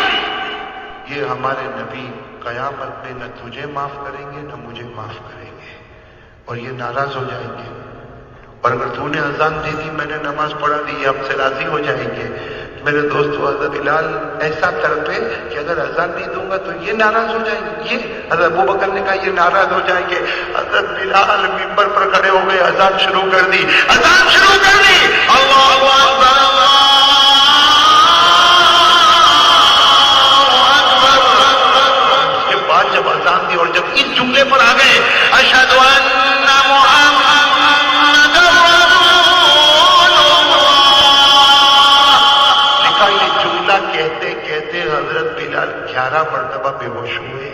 Speaker 2: یہ ہمارے نبی قیامت میں نہ تجھے معاف کریں گے نہ مجھے معاف کریں گے، اور یہ ناراض ہو جائیں گے. اور اگر تو نے اذان دے دی، میں نے نماز پڑھا دی، یہ ہم سے راضی ہو جائیں گے. میرے دوستو حضرت بلال ایسا تڑپے کہ اگر اذان نہیں دوں گا تو یہ ناراض ہو جائیں گے. یہ حضرت ابو بکر نے کہا یہ ناراض ہو جائیں گے. حضرت بلال منبر پر کھڑے ہو گئے، اذان شروع کر دی، اذان شروع کر دی. اللہ اکبر اس کے بعد جب اذان دی اور جب اس جملے پر آ گئے اشہد ان حضرت بلال 11 مرتبہ بے ہوش ہوئے،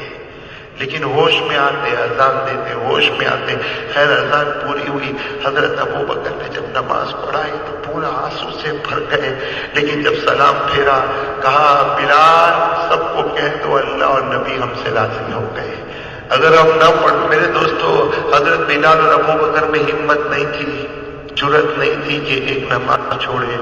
Speaker 2: لیکن ہوش میں آتے اذان دیتے، ہوش میں آتے. خیر اذان پوری ہوئی، حضرت ابو بکر نے جب نماز پڑھائی تو پورا آنسو سے بھر گئے. لیکن جب سلام پھیرا کہا بلال سب کو کہہ دو اللہ اور نبی ہم سے راضی ہو گئے. اگر ہم نہ پڑھ، میرے دوستو حضرت بلال اور ابو بکر میں ہمت نہیں تھی، جرأت نہیں تھی کہ ایک نماز چھوڑے.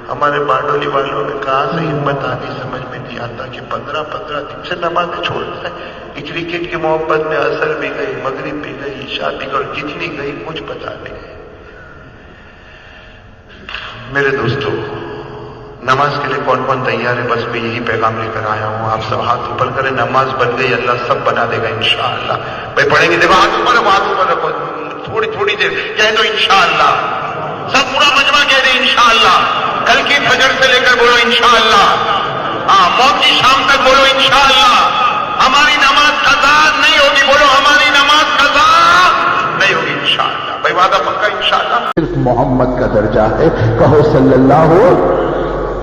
Speaker 2: ہمارے بانڈولی والوں نے کہاں سے ہمت آنی سمجھ میں نہیں آتا کہ 15 دن سے نماز چھوڑتا ہے. کرکٹ کی محبت میں اثر بھی گئی، مغرب بھی گئی، شادی اور کتنی گئی کچھ پتا نہیں. میرے دوستو نماز کے لیے کون کون تیار ہے؟ بس میں یہی پیغام لے کر آیا ہوں. آپ سب ہاتھ اوپر کریں، نماز بن گئی، اللہ سب بنا دے گا انشاءاللہ. بھائی پڑھیں گے، دیکھو ہاتھ اوپر رکھو، تھوڑی دیر کہہ دو انشاءاللہ. سب پورا مجمع کہہ دے انشاءاللہ. کل کی فجر سے لے کر بولو انشاءاللہ. موت کی شام تک بولو انشاءاللہ. ہماری نماز قضا نہیں ہوگی، بولو ہماری نماز قضا نہیں ہوگی انشاءاللہ. بھائی وعدہ پکا انشاءاللہ.
Speaker 3: صرف محمد کا درجہ ہے، کہو صلی اللہ.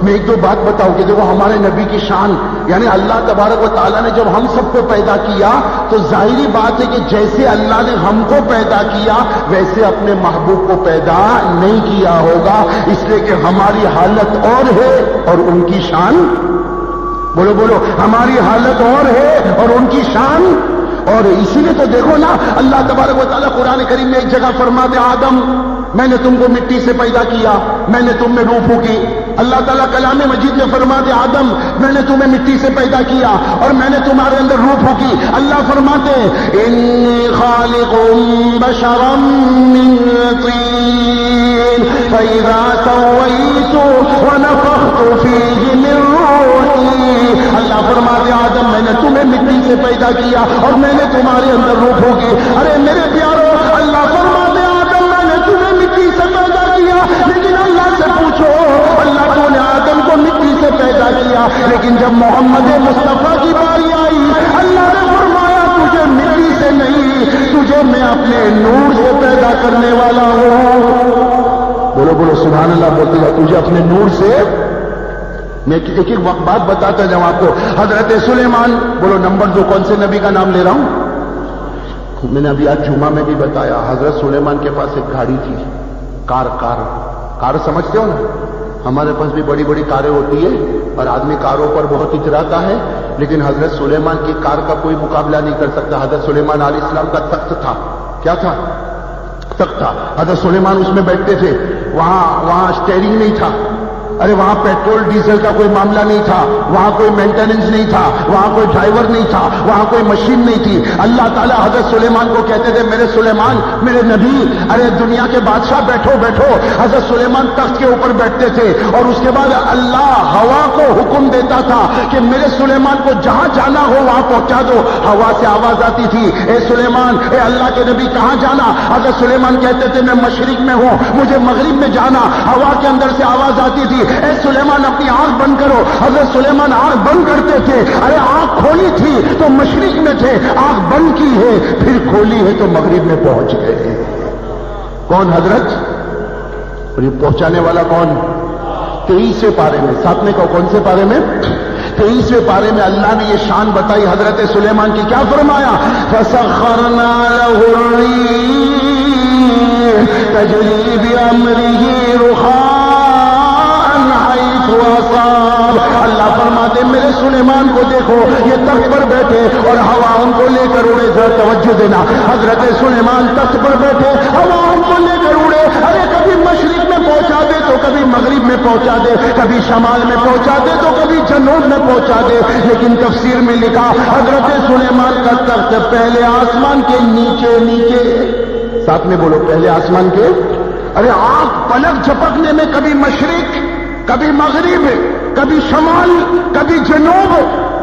Speaker 3: میں ایک دو بات بتاؤں کہ دیکھو ہمارے نبی کی شان، یعنی اللہ تبارک و تعالیٰ نے جب ہم سب کو پیدا کیا تو ظاہری بات ہے کہ جیسے اللہ نے ہم کو پیدا کیا ویسے اپنے محبوب کو پیدا نہیں کیا ہوگا، اس لیے کہ ہماری حالت اور ہے اور ان کی شان بولو بولو، ہماری حالت اور ہے اور ان کی شان اور اسی لیے تو دیکھو نا، اللہ تبارک و تعالیٰ قرآن کریم میں ایک جگہ فرماتے آدم میں نے تم کو مٹی سے پیدا کیا، میں نے تم میں روح پھونکی. اللہ تعالیٰ کلام مجید میں فرماتے آدم میں نے تمہیں مٹی سے پیدا کیا اور میں نے تمہارے اندر روح پھونکی. اللہ فرماتے انی خالق بشرا من طین فاذا سویت ونفخت فیہ من روحی. اللہ فرماتے آدم میں نے تمہیں مٹی سے پیدا کیا اور میں نے تمہارے اندر روح پھونکی. ارے میرے پیارو، اللہ فرماتے آدم میں نے تمہیں مٹی سے پیدا کیا، لیکن اللہ سے پوچھو، اللہ تو نے آدم کو مٹی سے پیدا کیا، لیکن جب محمد مصطفیٰ کی باری آئی اللہ نے فرمایا تجھے مٹی سے نہیں، تجھے میں اپنے نور سے پیدا کرنے والا ہوں. بولو بولو سبحان اللہ بولتے جا، تجھے اپنے نور سے. میں ایک ایک بات بتاتا جاؤں آپ کو. حضرت سلیمان، بولو نمبر 2 کون سے نبی کا نام لے رہا ہوں؟ میں نے ابھی آج جمعہ میں بھی بتایا، حضرت سلیمان کے پاس ایک گاڑی تھی، کار سمجھتے ہو نا؟ ہمارے پاس بھی بڑی بڑی کاریں ہوتی ہے اور آدمی کاروں پر بہت اتراتا ہے، لیکن حضرت سلیمان کی کار کا کوئی مقابلہ نہیں کر سکتا. حضرت سلیمان علیہ السلام کا تخت تھا. کیا تھا؟ تخت تھا. حضرت سلیمان اس میں بیٹھتے تھے. وہاں اسٹیئرنگ نہیں تھا. ارے وہاں پیٹرول ڈیزل کا کوئی معاملہ نہیں تھا، وہاں کوئی مینٹیننس نہیں تھا، وہاں کوئی ڈرائیور نہیں تھا، وہاں کوئی مشین نہیں تھی. اللہ تعالیٰ حضرت سلیمان کو کہتے تھے میرے سلیمان، میرے نبی، ارے دنیا کے بادشاہ بیٹھو بیٹھو. حضرت سلیمان تخت کے اوپر بیٹھتے تھے اور اس کے بعد اللہ ہوا کو حکم دیتا تھا کہ میرے سلیمان کو جہاں جانا ہو وہاں پہنچا دو. ہوا سے آواز آتی تھی اے سلیمان، اے اللہ کے نبی کہاں جانا؟ حضرت سلیمان کہتے تھے میں مشرق میں ہوں، مجھے مغرب میں جانا. ہوا کے اندر سے آواز آتی تھی اے سلیمان اپنی آنکھ بند کرو. حضرت سلیمان آنکھ بند کرتے تھے. ارے آنکھ کھولی تھی تو مشرق میں تھے، آنکھ بند کی ہے پھر کھولی ہے تو مغرب میں پہنچ گئے. کون حضرت؟ اور یہ پہنچانے والا کون؟ 23ویں پارے میں. ساتھ میں کون سے پارے میں؟ 23ویں پارے میں اللہ نے یہ شان بتائی حضرت سلیمان کی. کیا فرمایا؟ فَسَخَّرْنَا لَهُ الرِّيحَ تَجْرِي بِأَمْرِهِ رُخَاءً. اللہ فرماتے میرے سلیمان کو دیکھو یہ تخت پر بیٹھے اور ہوا ان کو لے کر اڑے. ذرا توجہ دینا، حضرت سلیمان تخت پر بیٹھے، ہوا ان کو لے کر اڑے. ارے کبھی مشرق میں پہنچا دے تو کبھی مغرب میں پہنچا دے، کبھی شمال میں پہنچا دے تو کبھی جنوب میں پہنچا دے. لیکن تفسیر میں لکھا حضرت سلیمان کا تخت پہلے آسمان کے نیچے. ساتھ میں بولو پہلے آسمان کے. ارے آنکھ پلک جھپکنے میں کبھی مشرق، کبھی مغرب، کبھی شمال، کبھی جنوب،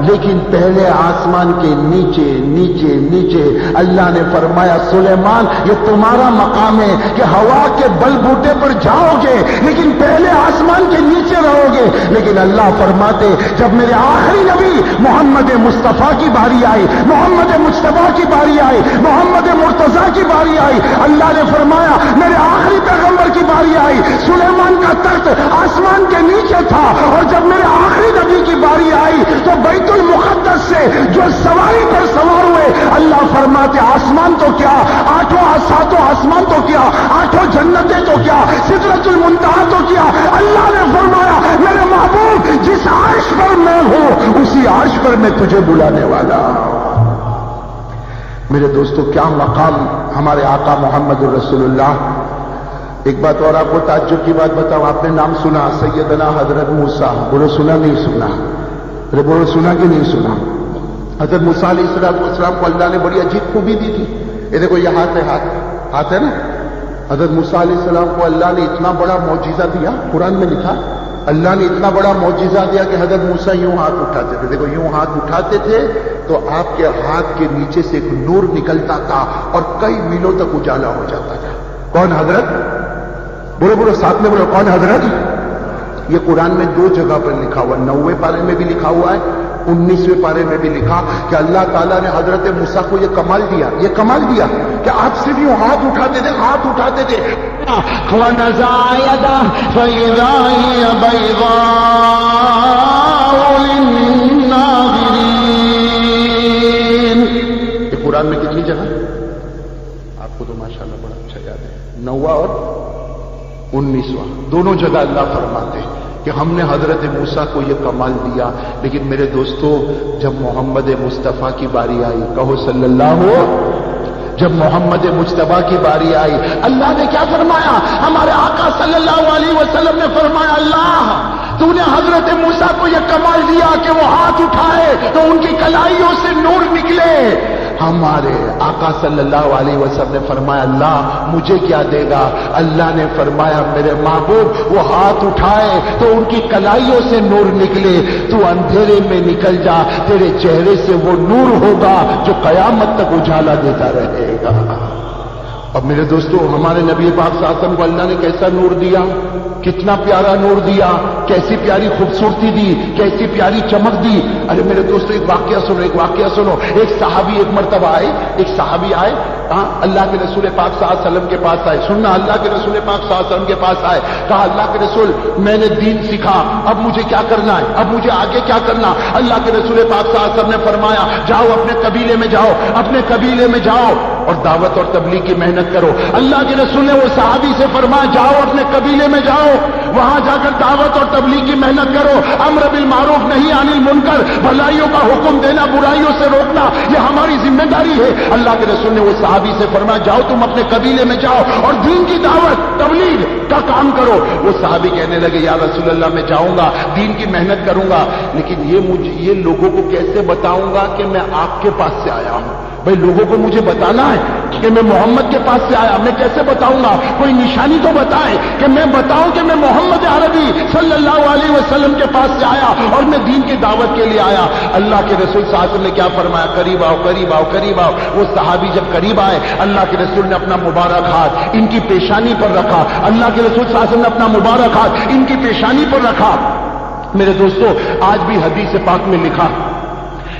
Speaker 3: لیکن پہلے آسمان کے نیچے. اللہ نے فرمایا سلیمان یہ تمہارا مقام ہے کہ ہوا کے بل بوٹے پر جاؤ گے لیکن پہلے آسمان کے نیچے رہو گے. لیکن اللہ فرماتے جب میرے آخری نبی محمد مصطفیٰ کی باری آئی، محمد مصطفیٰ کی باری آئی، محمد مرتضیٰ کی باری آئی، اللہ نے فرمایا میرے آخری پیغمبر کی باری آئی. سلیمان کا تخت آسمان کے نیچے تھا اور جب میرے آخری نبی کی باری آئی تو بیت المقدس سے جو سواری پر سوار ہوئے اللہ فرماتے آسمان تو کیا، 7 آسمان تو کیا، 8 جنتیں تو کیا، سدرۃ المنتہا تو کیا. اللہ نے فرمایا میرے محبوب جس عرش پر میں ہوں اسی عرش پر میں تجھے بلانے والا. میرے دوستو کیا مقام ہمارے آقا محمد الرسول اللہ. ایک بات اور آپ کو تعجب کی بات بتاؤں، آپ نے نام سنا سیدنا حضرت موسیٰ؟ بولو سنا نہیں سنا؟ ارے بولو سنا کہ نہیں سنا؟ حضرت موسیٰ علیہ السلام کو اللہ نے بڑی عجیب خوبی دی تھی. یہ دیکھو یہ ہاتھ ہے نا. حضرت موسیٰ علیہ السلام کو اللہ نے اتنا بڑا معجزہ دیا، قرآن میں لکھا اللہ نے اتنا بڑا معجزہ دیا کہ حضرت موسیٰ یوں ہاتھ اٹھاتے تھے. دیکھو یوں ہاتھ اٹھاتے تھے تو آپ کے ہاتھ کے نیچے سے ایک نور نکلتا تھا اور کئی میلوں تک اجالا ہو جاتا تھا. کون حضرت؟ بولو ساتھ میں بولو کون حضرت؟ یہ قرآن میں 2 جگہ پر لکھا ہوا، 9ویں پارے میں بھی لکھا ہوا ہے، 19ویں پارے میں بھی لکھا کہ اللہ تعالیٰ نے حضرت موسیٰ کو یہ کمال دیا کہ آپ صرف یوں ہاتھ اٹھاتے تھے
Speaker 4: وَنَزَعَ يَدَهُ فَإِذَا هِيَ بَيْضَاءُ لِلنَّاظِرِينَ.
Speaker 3: یہ قرآن میں کتنی جگہ؟ آپ کو تو ماشاءاللہ بڑا اچھا یاد ہے. 9واں اور 19واں دونوں جگہ اللہ فرماتے کہ ہم نے حضرت موسیٰ کو یہ کمال دیا، لیکن میرے دوستو جب محمد مصطفیٰ کی باری آئی، کہو صلی اللہ جب محمد مجتبیٰ کی باری آئی، اللہ نے کیا فرمایا؟ ہمارے آقا صلی اللہ علیہ وسلم نے فرمایا اللہ تو نے حضرت موسیٰ کو یہ کمال دیا کہ وہ ہاتھ اٹھائے تو ان کی کلائیوں سے نور نکلے۔ ہمارے آقا صلی اللہ علیہ وسلم نے فرمایا اللہ مجھے کیا دے گا؟ اللہ نے فرمایا میرے محبوب وہ ہاتھ اٹھائے تو ان کی کلائیوں سے نور نکلے، تو اندھیرے میں نکل جا، تیرے چہرے سے وہ نور ہوگا جو قیامت تک اجالا دیتا رہے گا۔ اب میرے دوستو ہمارے نبی پاک صلی اللہ علیہ وسلم کو اللہ نے کیسا نور دیا، کتنا پیارا نور دیا، کیسی پیاری خوبصورتی دی، کیسی پیاری چمک دی۔ ارے میرے دوستو ایک واقعہ سنو، ایک صحابی آئے اللہ کے رسول پاک صلی اللہ علیہ وسلم کے پاس آئے، سننا اللہ کے رسول پاک صلی اللہ علیہ وسلم کے پاس آئے، کہا اللہ کے رسول میں نے دین سیکھا، اب مجھے کیا کرنا ہے، اب مجھے آگے کیا کرنا؟ اللہ کے رسول پاک صلی اللہ علیہ وسلم نے فرمایا جاؤ اپنے قبیلے میں جاؤ اور دعوت اور تبلیغ کی محنت کرو۔ اللہ کے رسول نے وہ صحابی سے فرمایا جاؤ اپنے قبیلے میں جاؤ، وہاں جا کر دعوت اور تبلیغ کی محنت کرو، امر بالمعروف نہی عن المنکر، بھلائیوں کا حکم دینا برائیوں سے روکنا یہ ہماری ذمہ داری ہے۔ اللہ کے رسول نے وہ صحابی سے فرمایا جاؤ تم اپنے قبیلے میں جاؤ اور دین کی دعوت تبلیغ کا کام کرو۔ وہ صحابی کہنے لگے یا رسول اللہ میں جاؤں گا، دین کی محنت کروں گا، لیکن یہ لوگوں کو کیسے بتاؤں گا کہ میں آپ کے پاس سے آیا ہوں؟ بھائی لوگوں کو مجھے بتانا ہے کہ میں محمد کے پاس سے آیا، میں کیسے بتاؤں گا؟ کوئی نشانی تو بتائے کہ میں بتاؤں کہ میں محمد عربی صلی اللہ علیہ وسلم کے پاس سے آیا اور میں دین کی دعوت کے لیے آیا۔ اللہ کے رسول صلی اللہ علیہ وسلم نے کیا فرمایا؟ قریب آؤ۔ وہ صحابی جب قریب آئے اللہ کے رسول نے اپنا مبارک ہاتھ ان کی پیشانی پر رکھا، اللہ کے رسول صلی اللہ علیہ وسلم نے اپنا مبارک ہاتھ ان کی پیشانی پر رکھا۔ میرے دوستو آج بھی حدیث پاک میں لکھا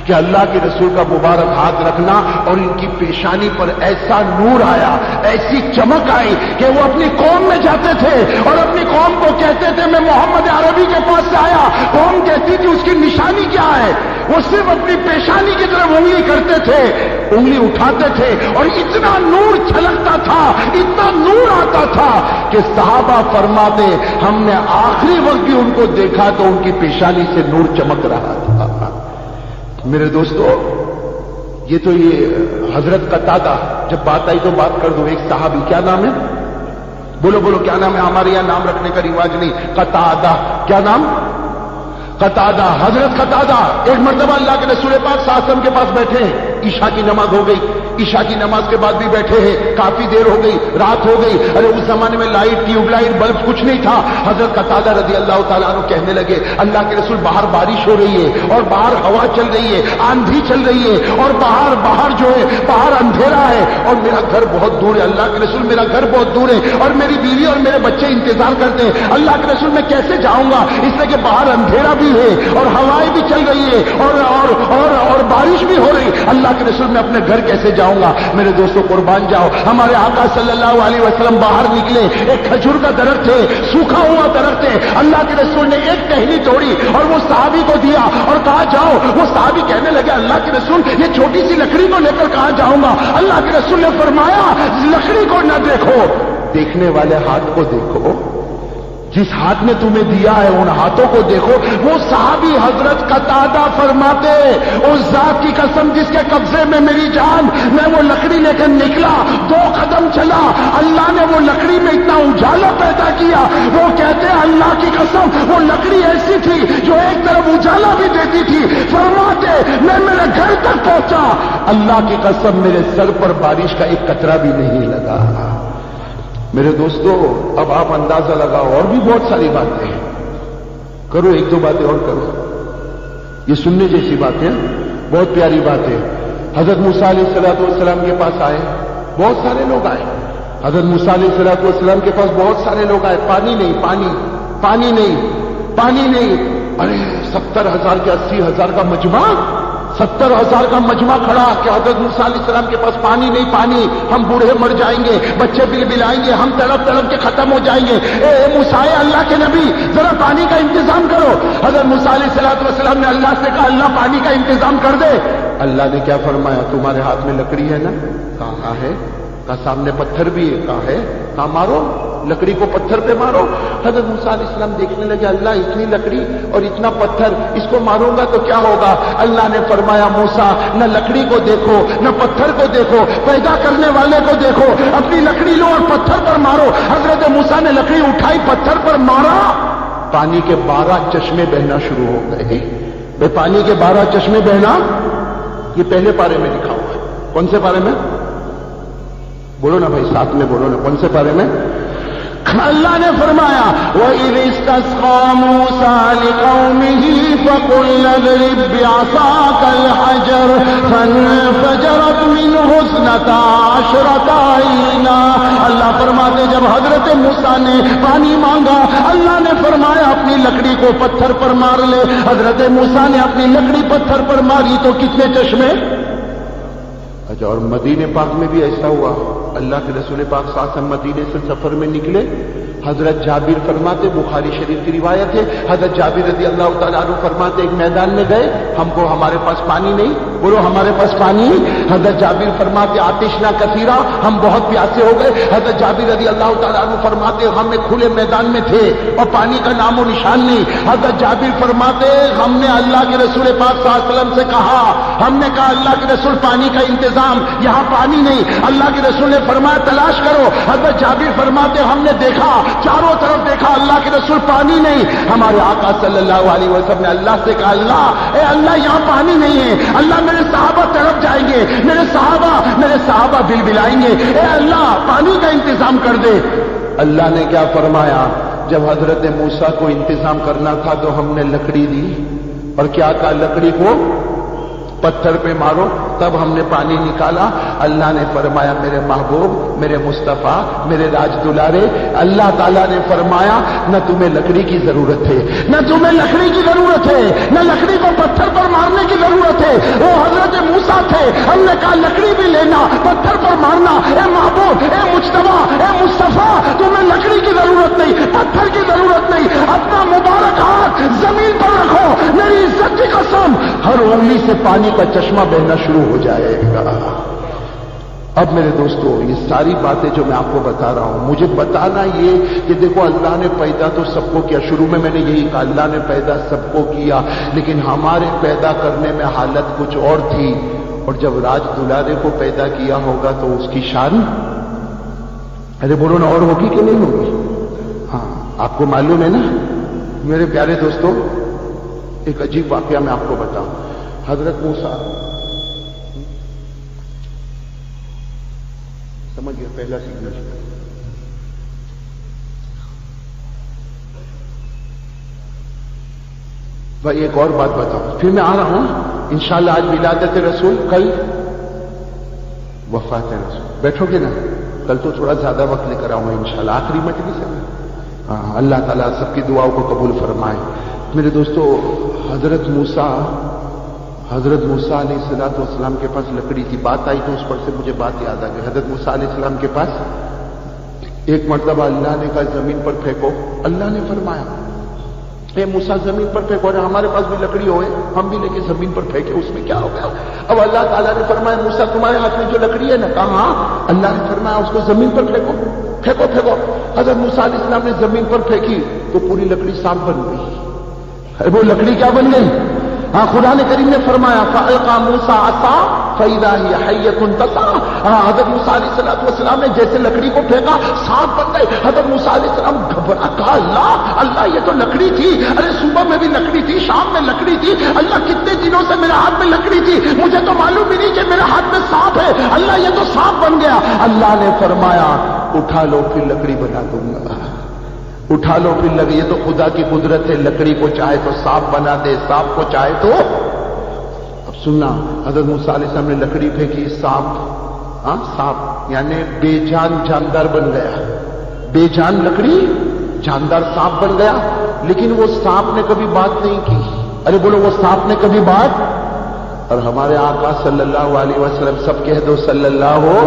Speaker 3: کہ اللہ کے رسول کا مبارک ہاتھ رکھنا اور ان کی پیشانی پر ایسا نور آیا، ایسی چمک آئی کہ وہ اپنی قوم میں جاتے تھے اور اپنی قوم کو کہتے تھے میں محمد عربی کے پاس سے آیا۔ قوم کہتی تھی اس کی نشانی کیا ہے؟ وہ صرف اپنی پیشانی کی طرف انگلی کرتے تھے، انگلی اٹھاتے تھے اور اتنا نور چھلکتا تھا، اتنا نور آتا تھا کہ صحابہ فرماتے ہم نے آخری وقت بھی ان کو دیکھا تو ان کی پیشانی سے نور چمک رہا تھا۔ میرے دوستو یہ حضرت قتادہ، جب بات آئی تو بات کر دو، ایک صحابی، کیا نام ہے؟ بولو کیا نام ہے؟ ہمارے یہاں نام رکھنے کا رواج نہیں، قتادہ، کیا نام؟ قتادہ، حضرت قتادہ ایک مرتبہ اللہ کے رسول پاک صلی اللہ علیہ وسلم کے پاس بیٹھے ہیں، عشاء کی نماز ہو گئی، عشاء کی نماز کے بعد بھی بیٹھے ہیں، کافی دیر ہو گئی، رات ہو گئی۔ ارے اس زمانے میں لائٹ، ٹیوب لائٹ، بلب کچھ نہیں تھا۔ حضرت قتادہ رضی اللہ تعالیٰ عنہ کہنے لگے اللہ کے رسول باہر بارش ہو رہی ہے اور باہر ہوا چل رہی ہے، آندھی چل رہی ہے اور باہر جو ہے باہر اندھیرا ہے اور میرا گھر بہت دور ہے۔ اللہ کے رسول میرا گھر بہت دور ہے اور میری بیوی اور میرے بچے انتظار کرتے ہیں۔ اللہ کے رسول میں کیسے جاؤں گا؟ اس لیے کہ باہر اندھیرا بھی ہے اور ہوائیں بھی چل رہی ہے اور بارش بھی ہو رہی۔ اللہ کے رسول میں اپنے گھر کیسے جاؤں گا؟ میرے دوستوں قربان جاؤ، ہمارے آقا صلی اللہ علیہ وسلم باہر نکلے، ایک کھجور کا درخت ہے، سوکھا ہوا درخت ہے، اللہ کے رسول نے ایک ٹہنی توڑی اور وہ صحابی کو دیا اور کہا جاؤ۔ وہ صحابی کہنے لگے اللہ کے رسول یہ چھوٹی سی لکڑی کو لے کر کہاں جاؤں گا؟ اللہ کے رسول نے فرمایا لکڑی کو نہ دیکھو، دیکھنے والے ہاتھ کو دیکھو، جس ہاتھ نے تمہیں دیا ہے ان ہاتھوں کو دیکھو۔ وہ صحابی حضرت قتادہ فرماتے اس ذات کی قسم جس کے قبضے میں میری جان، میں وہ لکڑی لے کر نکلا، 2 قدم چلا، اللہ نے وہ لکڑی میں اتنا اجالا پیدا کیا۔ وہ کہتے ہیں اللہ کی قسم وہ لکڑی ایسی تھی جو ایک طرف اجالا بھی دیتی تھی۔ فرماتے میں میرے گھر تک پہنچا، اللہ کی قسم میرے سر پر بارش کا ایک قطرہ بھی نہیں لگا۔ میرے دوستو اب آپ اندازہ لگاؤ، اور بھی بہت ساری باتیں ہیں، کرو 1-2 باتیں اور کرو، یہ سننے جیسی باتیں، بہت پیاری باتیں۔ حضرت موسیٰ علیہ السلام کے پاس آئے، بہت سارے لوگ آئے، حضرت موسیٰ علیہ السلام کے پاس بہت سارے لوگ آئے، پانی نہیں، ارے 70,000 کے 80,000 کا مجمع، 70,000 کا مجمع کھڑا کہ حضرت موسیٰ علیہ السلام کے پاس پانی نہیں، ہم بوڑھے مر جائیں گے، بچے بلبلائیں گے، ہم تڑپ کے ختم ہو جائیں گے، اے موسیٰ اللہ کے نبی ذرا پانی کا انتظام کرو۔ حضرت موسیٰ علیہ السلام نے اللہ سے کہا اللہ پانی کا انتظام کر دے۔ اللہ نے کیا فرمایا؟ تمہارے ہاتھ میں لکڑی ہے نا؟ کہاں ہے؟ کہا سامنے پتھر بھی ہے، کہاں ہے؟ کہاں لکڑی کو پتھر پہ مارو. حضرت موسیٰ علیہ السلام دیکھنے لگے اللہ اتنی لکڑی اور اتنا پتھر، اس کو ماروں گا تو کیا ہوگا؟ اللہ نے فرمایا موسیٰ نہ لکڑی کو دیکھو نہ پتھر کو دیکھو، پیدا کرنے والے کو دیکھو. اپنی لکڑی لو اور پتھر پر مارو. حضرت موسیٰ نے لکڑی اٹھائی، پتھر پر مارا، پانی کے 12 چشمے بہنا شروع ہو گئے. بے پانی کے 12 چشمے بہنا، یہ پہلے پارے میں لکھا ہوا ہے. کون سے پارے میں؟ بولو نا بھائی، ساتھ میں بولو نا، کون سے پارے میں؟ اللہ نے فرمایا وَإِذِ اسْتَسْقَىٰ مُوسَىٰ لِقَوْمِهِ فَقُلْنَا اضْرِب بِّعَصَاكَ الْحَجَرَ فَانفَجَرَتْ مِنْهُ اثْنَتَا عَشْرَةَ عَيْنًا. اللہ فرماتے جب حضرت موسیٰ نے پانی مانگا، اللہ نے فرمایا اپنی لکڑی کو پتھر پر مار لے. حضرت موسیٰ نے اپنی لکڑی پتھر پر ماری تو کتنے چشمے؟ اچھا، اور مدینے پاک میں بھی ایسا ہوا. اللہ کے رسول پاک صلی اللہ علیہ وسلم مدینے سے سفر میں نکلے. حضرت جابر فرماتے، بخاری شریف کی روایت ہے، حضرت جابر رضی اللہ تعالیٰ عنہ فرماتے ایک میدان میں گئے، ہم کو ہمارے پاس پانی نہیں، بولو ہمارے پاس پانی. حضرت جابر فرماتے آتشنا کثیرہ، ہم بہت پیاسے ہو گئے. حضرت جابر رضی اللہ تعالیٰ عنہ فرماتے ہم ایک کھلے میدان میں تھے اور پانی کا نام و نشان نہیں. حضرت جابر فرماتے ہم نے اللہ کے رسول پاک صلی اللہ علیہ وسلم سے کہا، ہم نے کہا اللہ کے رسول پانی کا انتظام، یہاں پانی نہیں. اللہ کے رسول نے فرمایا تلاش کرو. حضرت جابر فرماتے ہم نے دیکھا، چاروں طرف دیکھا، اللہ کے رسول پانی نہیں. ہمارے آقا صلی اللہ علیہ وسلم نے اللہ سے کہا اللہ اے اللہ یہاں پانی نہیں ہے. اللہ میرے صحابہ تڑپ جائیں گے، میرے صحابہ بلبلائیں گے، اے اللہ پانی کا انتظام کر دے. اللہ نے کیا فرمایا؟ جب حضرت موسیٰ کو انتظام کرنا تھا تو ہم نے لکڑی دی اور کیا کہا لکڑی کو پتھر پہ مارو، تب ہم نے پانی نکالا. اللہ نے فرمایا میرے محبوب، میرے مصطفیٰ، میرے راج دلارے، اللہ تعالیٰ نے فرمایا نہ تمہیں لکڑی کی ضرورت ہے، نہ تمہیں لکڑی کی ضرورت ہے، نہ لکڑی کو پتھر پر مارنے کی ضرورت ہے. وہ حضرت موسیٰ تھے، ہم نے کہا لکڑی بھی لینا، پتھر پر مارنا. اے محبوب، اے مجتبیٰ، اے مصطفیٰ، تمہیں لکڑی کی ضرورت نہیں، پتھر کی ضرورت نہیں. اپنا مبارک ہاتھ زمین پر رکھو، میری عزت کی قسم ہر انگلی سے پانی کا چشمہ بہنا شروع ہو جائے گا. اب میرے دوستو یہ ساری باتیں جو میں آپ کو بتا رہا ہوں، مجھے بتانا یہ کہ دیکھو اللہ نے پیدا تو سب کو کیا. شروع میں نے یہی کہا اللہ نے پیدا سب کو کیا، لیکن ہمارے پیدا کرنے میں حالت کچھ اور تھی. اور جب راج دلارے کو پیدا کیا ہوگا تو اس کی شان ارے بولو نا اور ہوگی کہ نہیں ہوگی؟ ہاں آپ کو معلوم ہے نا میرے پیارے دوستو. ایک عجیب واقعہ میں آپ کو بتاؤں. حضرت موسیٰ سمجھ گیا پہلا سگنل. بھائی ایک اور بات بتاؤں پھر میں آ رہا ہوں انشاءاللہ. آج ولادت رسول، کل وفات رسول. بیٹھو گے نا؟ کل تو تھوڑا زیادہ وقت لے کر آؤں گا انشاءاللہ. آخری مجلس ہے. ہاں اللہ تعالیٰ سب کی دعاؤں کو قبول فرمائے. میرے دوستو حضرت موسیٰ علیہ السلام کے پاس لکڑی تھی. بات آئی تو اس پر سے مجھے بات یاد آ گئی. حضرت موسیٰ علیہ السلام کے پاس ایک مرتبہ اللہ نے کہا زمین پر پھینکو. اللہ نے فرمایا اے موسیٰ زمین پر پھینکو. اور ہمارے پاس بھی لکڑی ہوئے ہم بھی لے کے زمین پر پھینکے، اس میں کیا ہو گیا؟ اب اللہ تعالیٰ نے فرمایا موسیٰ تمہارے ہاتھ میں جو لکڑی ہے نا، کہا ہاں. اللہ نے فرمایا اس کو زمین پر پھینکو. حضرت موسیٰ علیہ السلام نے زمین پر پھینکی تو پوری لکڑی صاف بن گئی. وہ لکڑی کیا بن گئی؟ ہاں خدا نے کریم نے فرمایا فَأَلْقَى مُوسَىٰ عَصَاهُ فَإِذَا هِيَ حَيَّةٌ تَسْعَىٰ. حضرت موسیٰ علیہ السلام نے جیسے لکڑی کو پھینکا صاف بن گئے. حضرت موسیٰ علیہ السلام گھبرا، کہا اللہ یہ تو لکڑی تھی. ارے صبح میں بھی لکڑی تھی، شام میں لکڑی تھی. اللہ کتنے دنوں سے میرے ہاتھ میں لکڑی تھی، مجھے تو معلوم ہی نہیں کہ میرے ہاتھ میں سانپ ہے. اللہ یہ تو سانپ بن گیا. اللہ نے فرمایا اٹھا لو پھر لکڑی بنا دوں گا. اٹھا لو پھر لگے. یہ تو خدا کی قدرت ہے، لکڑی کو چاہے تو سانپ بنا دے، سانپ کو چاہے تو. اب سننا، حضرت موسیٰ علیہ السلام نے لکڑی پھینکی، سانپ یعنی بے جان جاندار بن گیا. بے جان لکڑی جاندار سانپ بن گیا. لیکن وہ سانپ نے کبھی بات نہیں کی. ارے بولو وہ سانپ نے کبھی بات. اور ہمارے آقا صلی اللہ علیہ وسلم، سب کہہ دو صلی اللہ ہو.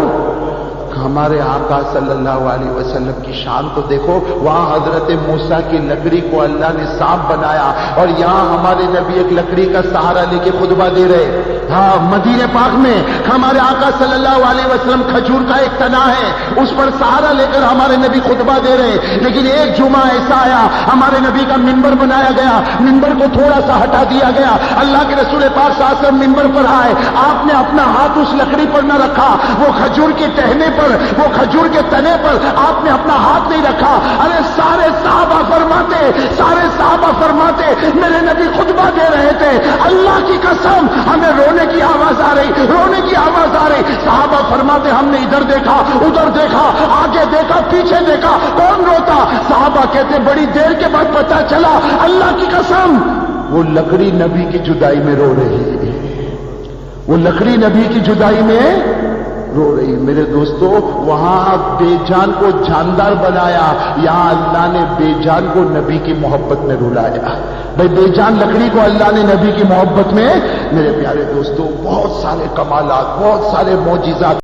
Speaker 3: ہمارے آقا صلی اللہ علیہ وسلم کی شان تو دیکھو. وہاں حضرت موسیٰ کی لکڑی کو اللہ نے سانپ بنایا اور یہاں ہمارے نبی ایک لکڑی کا سہارا لے کے خطبہ دے رہے. ہاں مدینے پاک میں ہمارے آقا صلی اللہ علیہ وسلم کھجور کا ایک تنا ہے، اس پر سہارا لے کر ہمارے نبی خطبہ دے رہے، لیکن ایک جمعہ ایسا آیا ہمارے نبی کا منبر بنایا گیا، منبر کو تھوڑا سا ہٹا دیا گیا، اللہ کے رسول پاک صلی اللہ علیہ وسلم منبر پر آئے، آپ نے اپنا ہاتھ اس لکڑی پر نہ رکھا، وہ کھجور کے ٹہنے پر، وہ کھجور کے تنے پر آپ نے اپنا ہاتھ نہیں رکھا۔ ارے سارے صحابہ فرماتے میرے نبی خطبہ دے رہے تھے، اللہ کی قسم ہمیں رونے کی آواز آ رہی، صحابہ فرماتے ہم نے ادھر دیکھا ادھر دیکھا، آگے دیکھا پیچھے دیکھا، کون روتا؟ صحابہ کہتے بڑی دیر کے بعد پتہ چلا اللہ کی قسم وہ لکڑی نبی کی جدائی میں رو رہی ہے، وہ لکڑی نبی کی جدائی میں رو رہی۔ میرے دوستو، وہاں بے جان کو جاندار بنایا، یہاں اللہ نے بے جان کو نبی کی محبت میں رلایا۔ بھائی بے جان لکڑی کو اللہ نے نبی کی محبت میں، میرے پیارے دوستو، بہت سارے کمالات، بہت سارے معجزات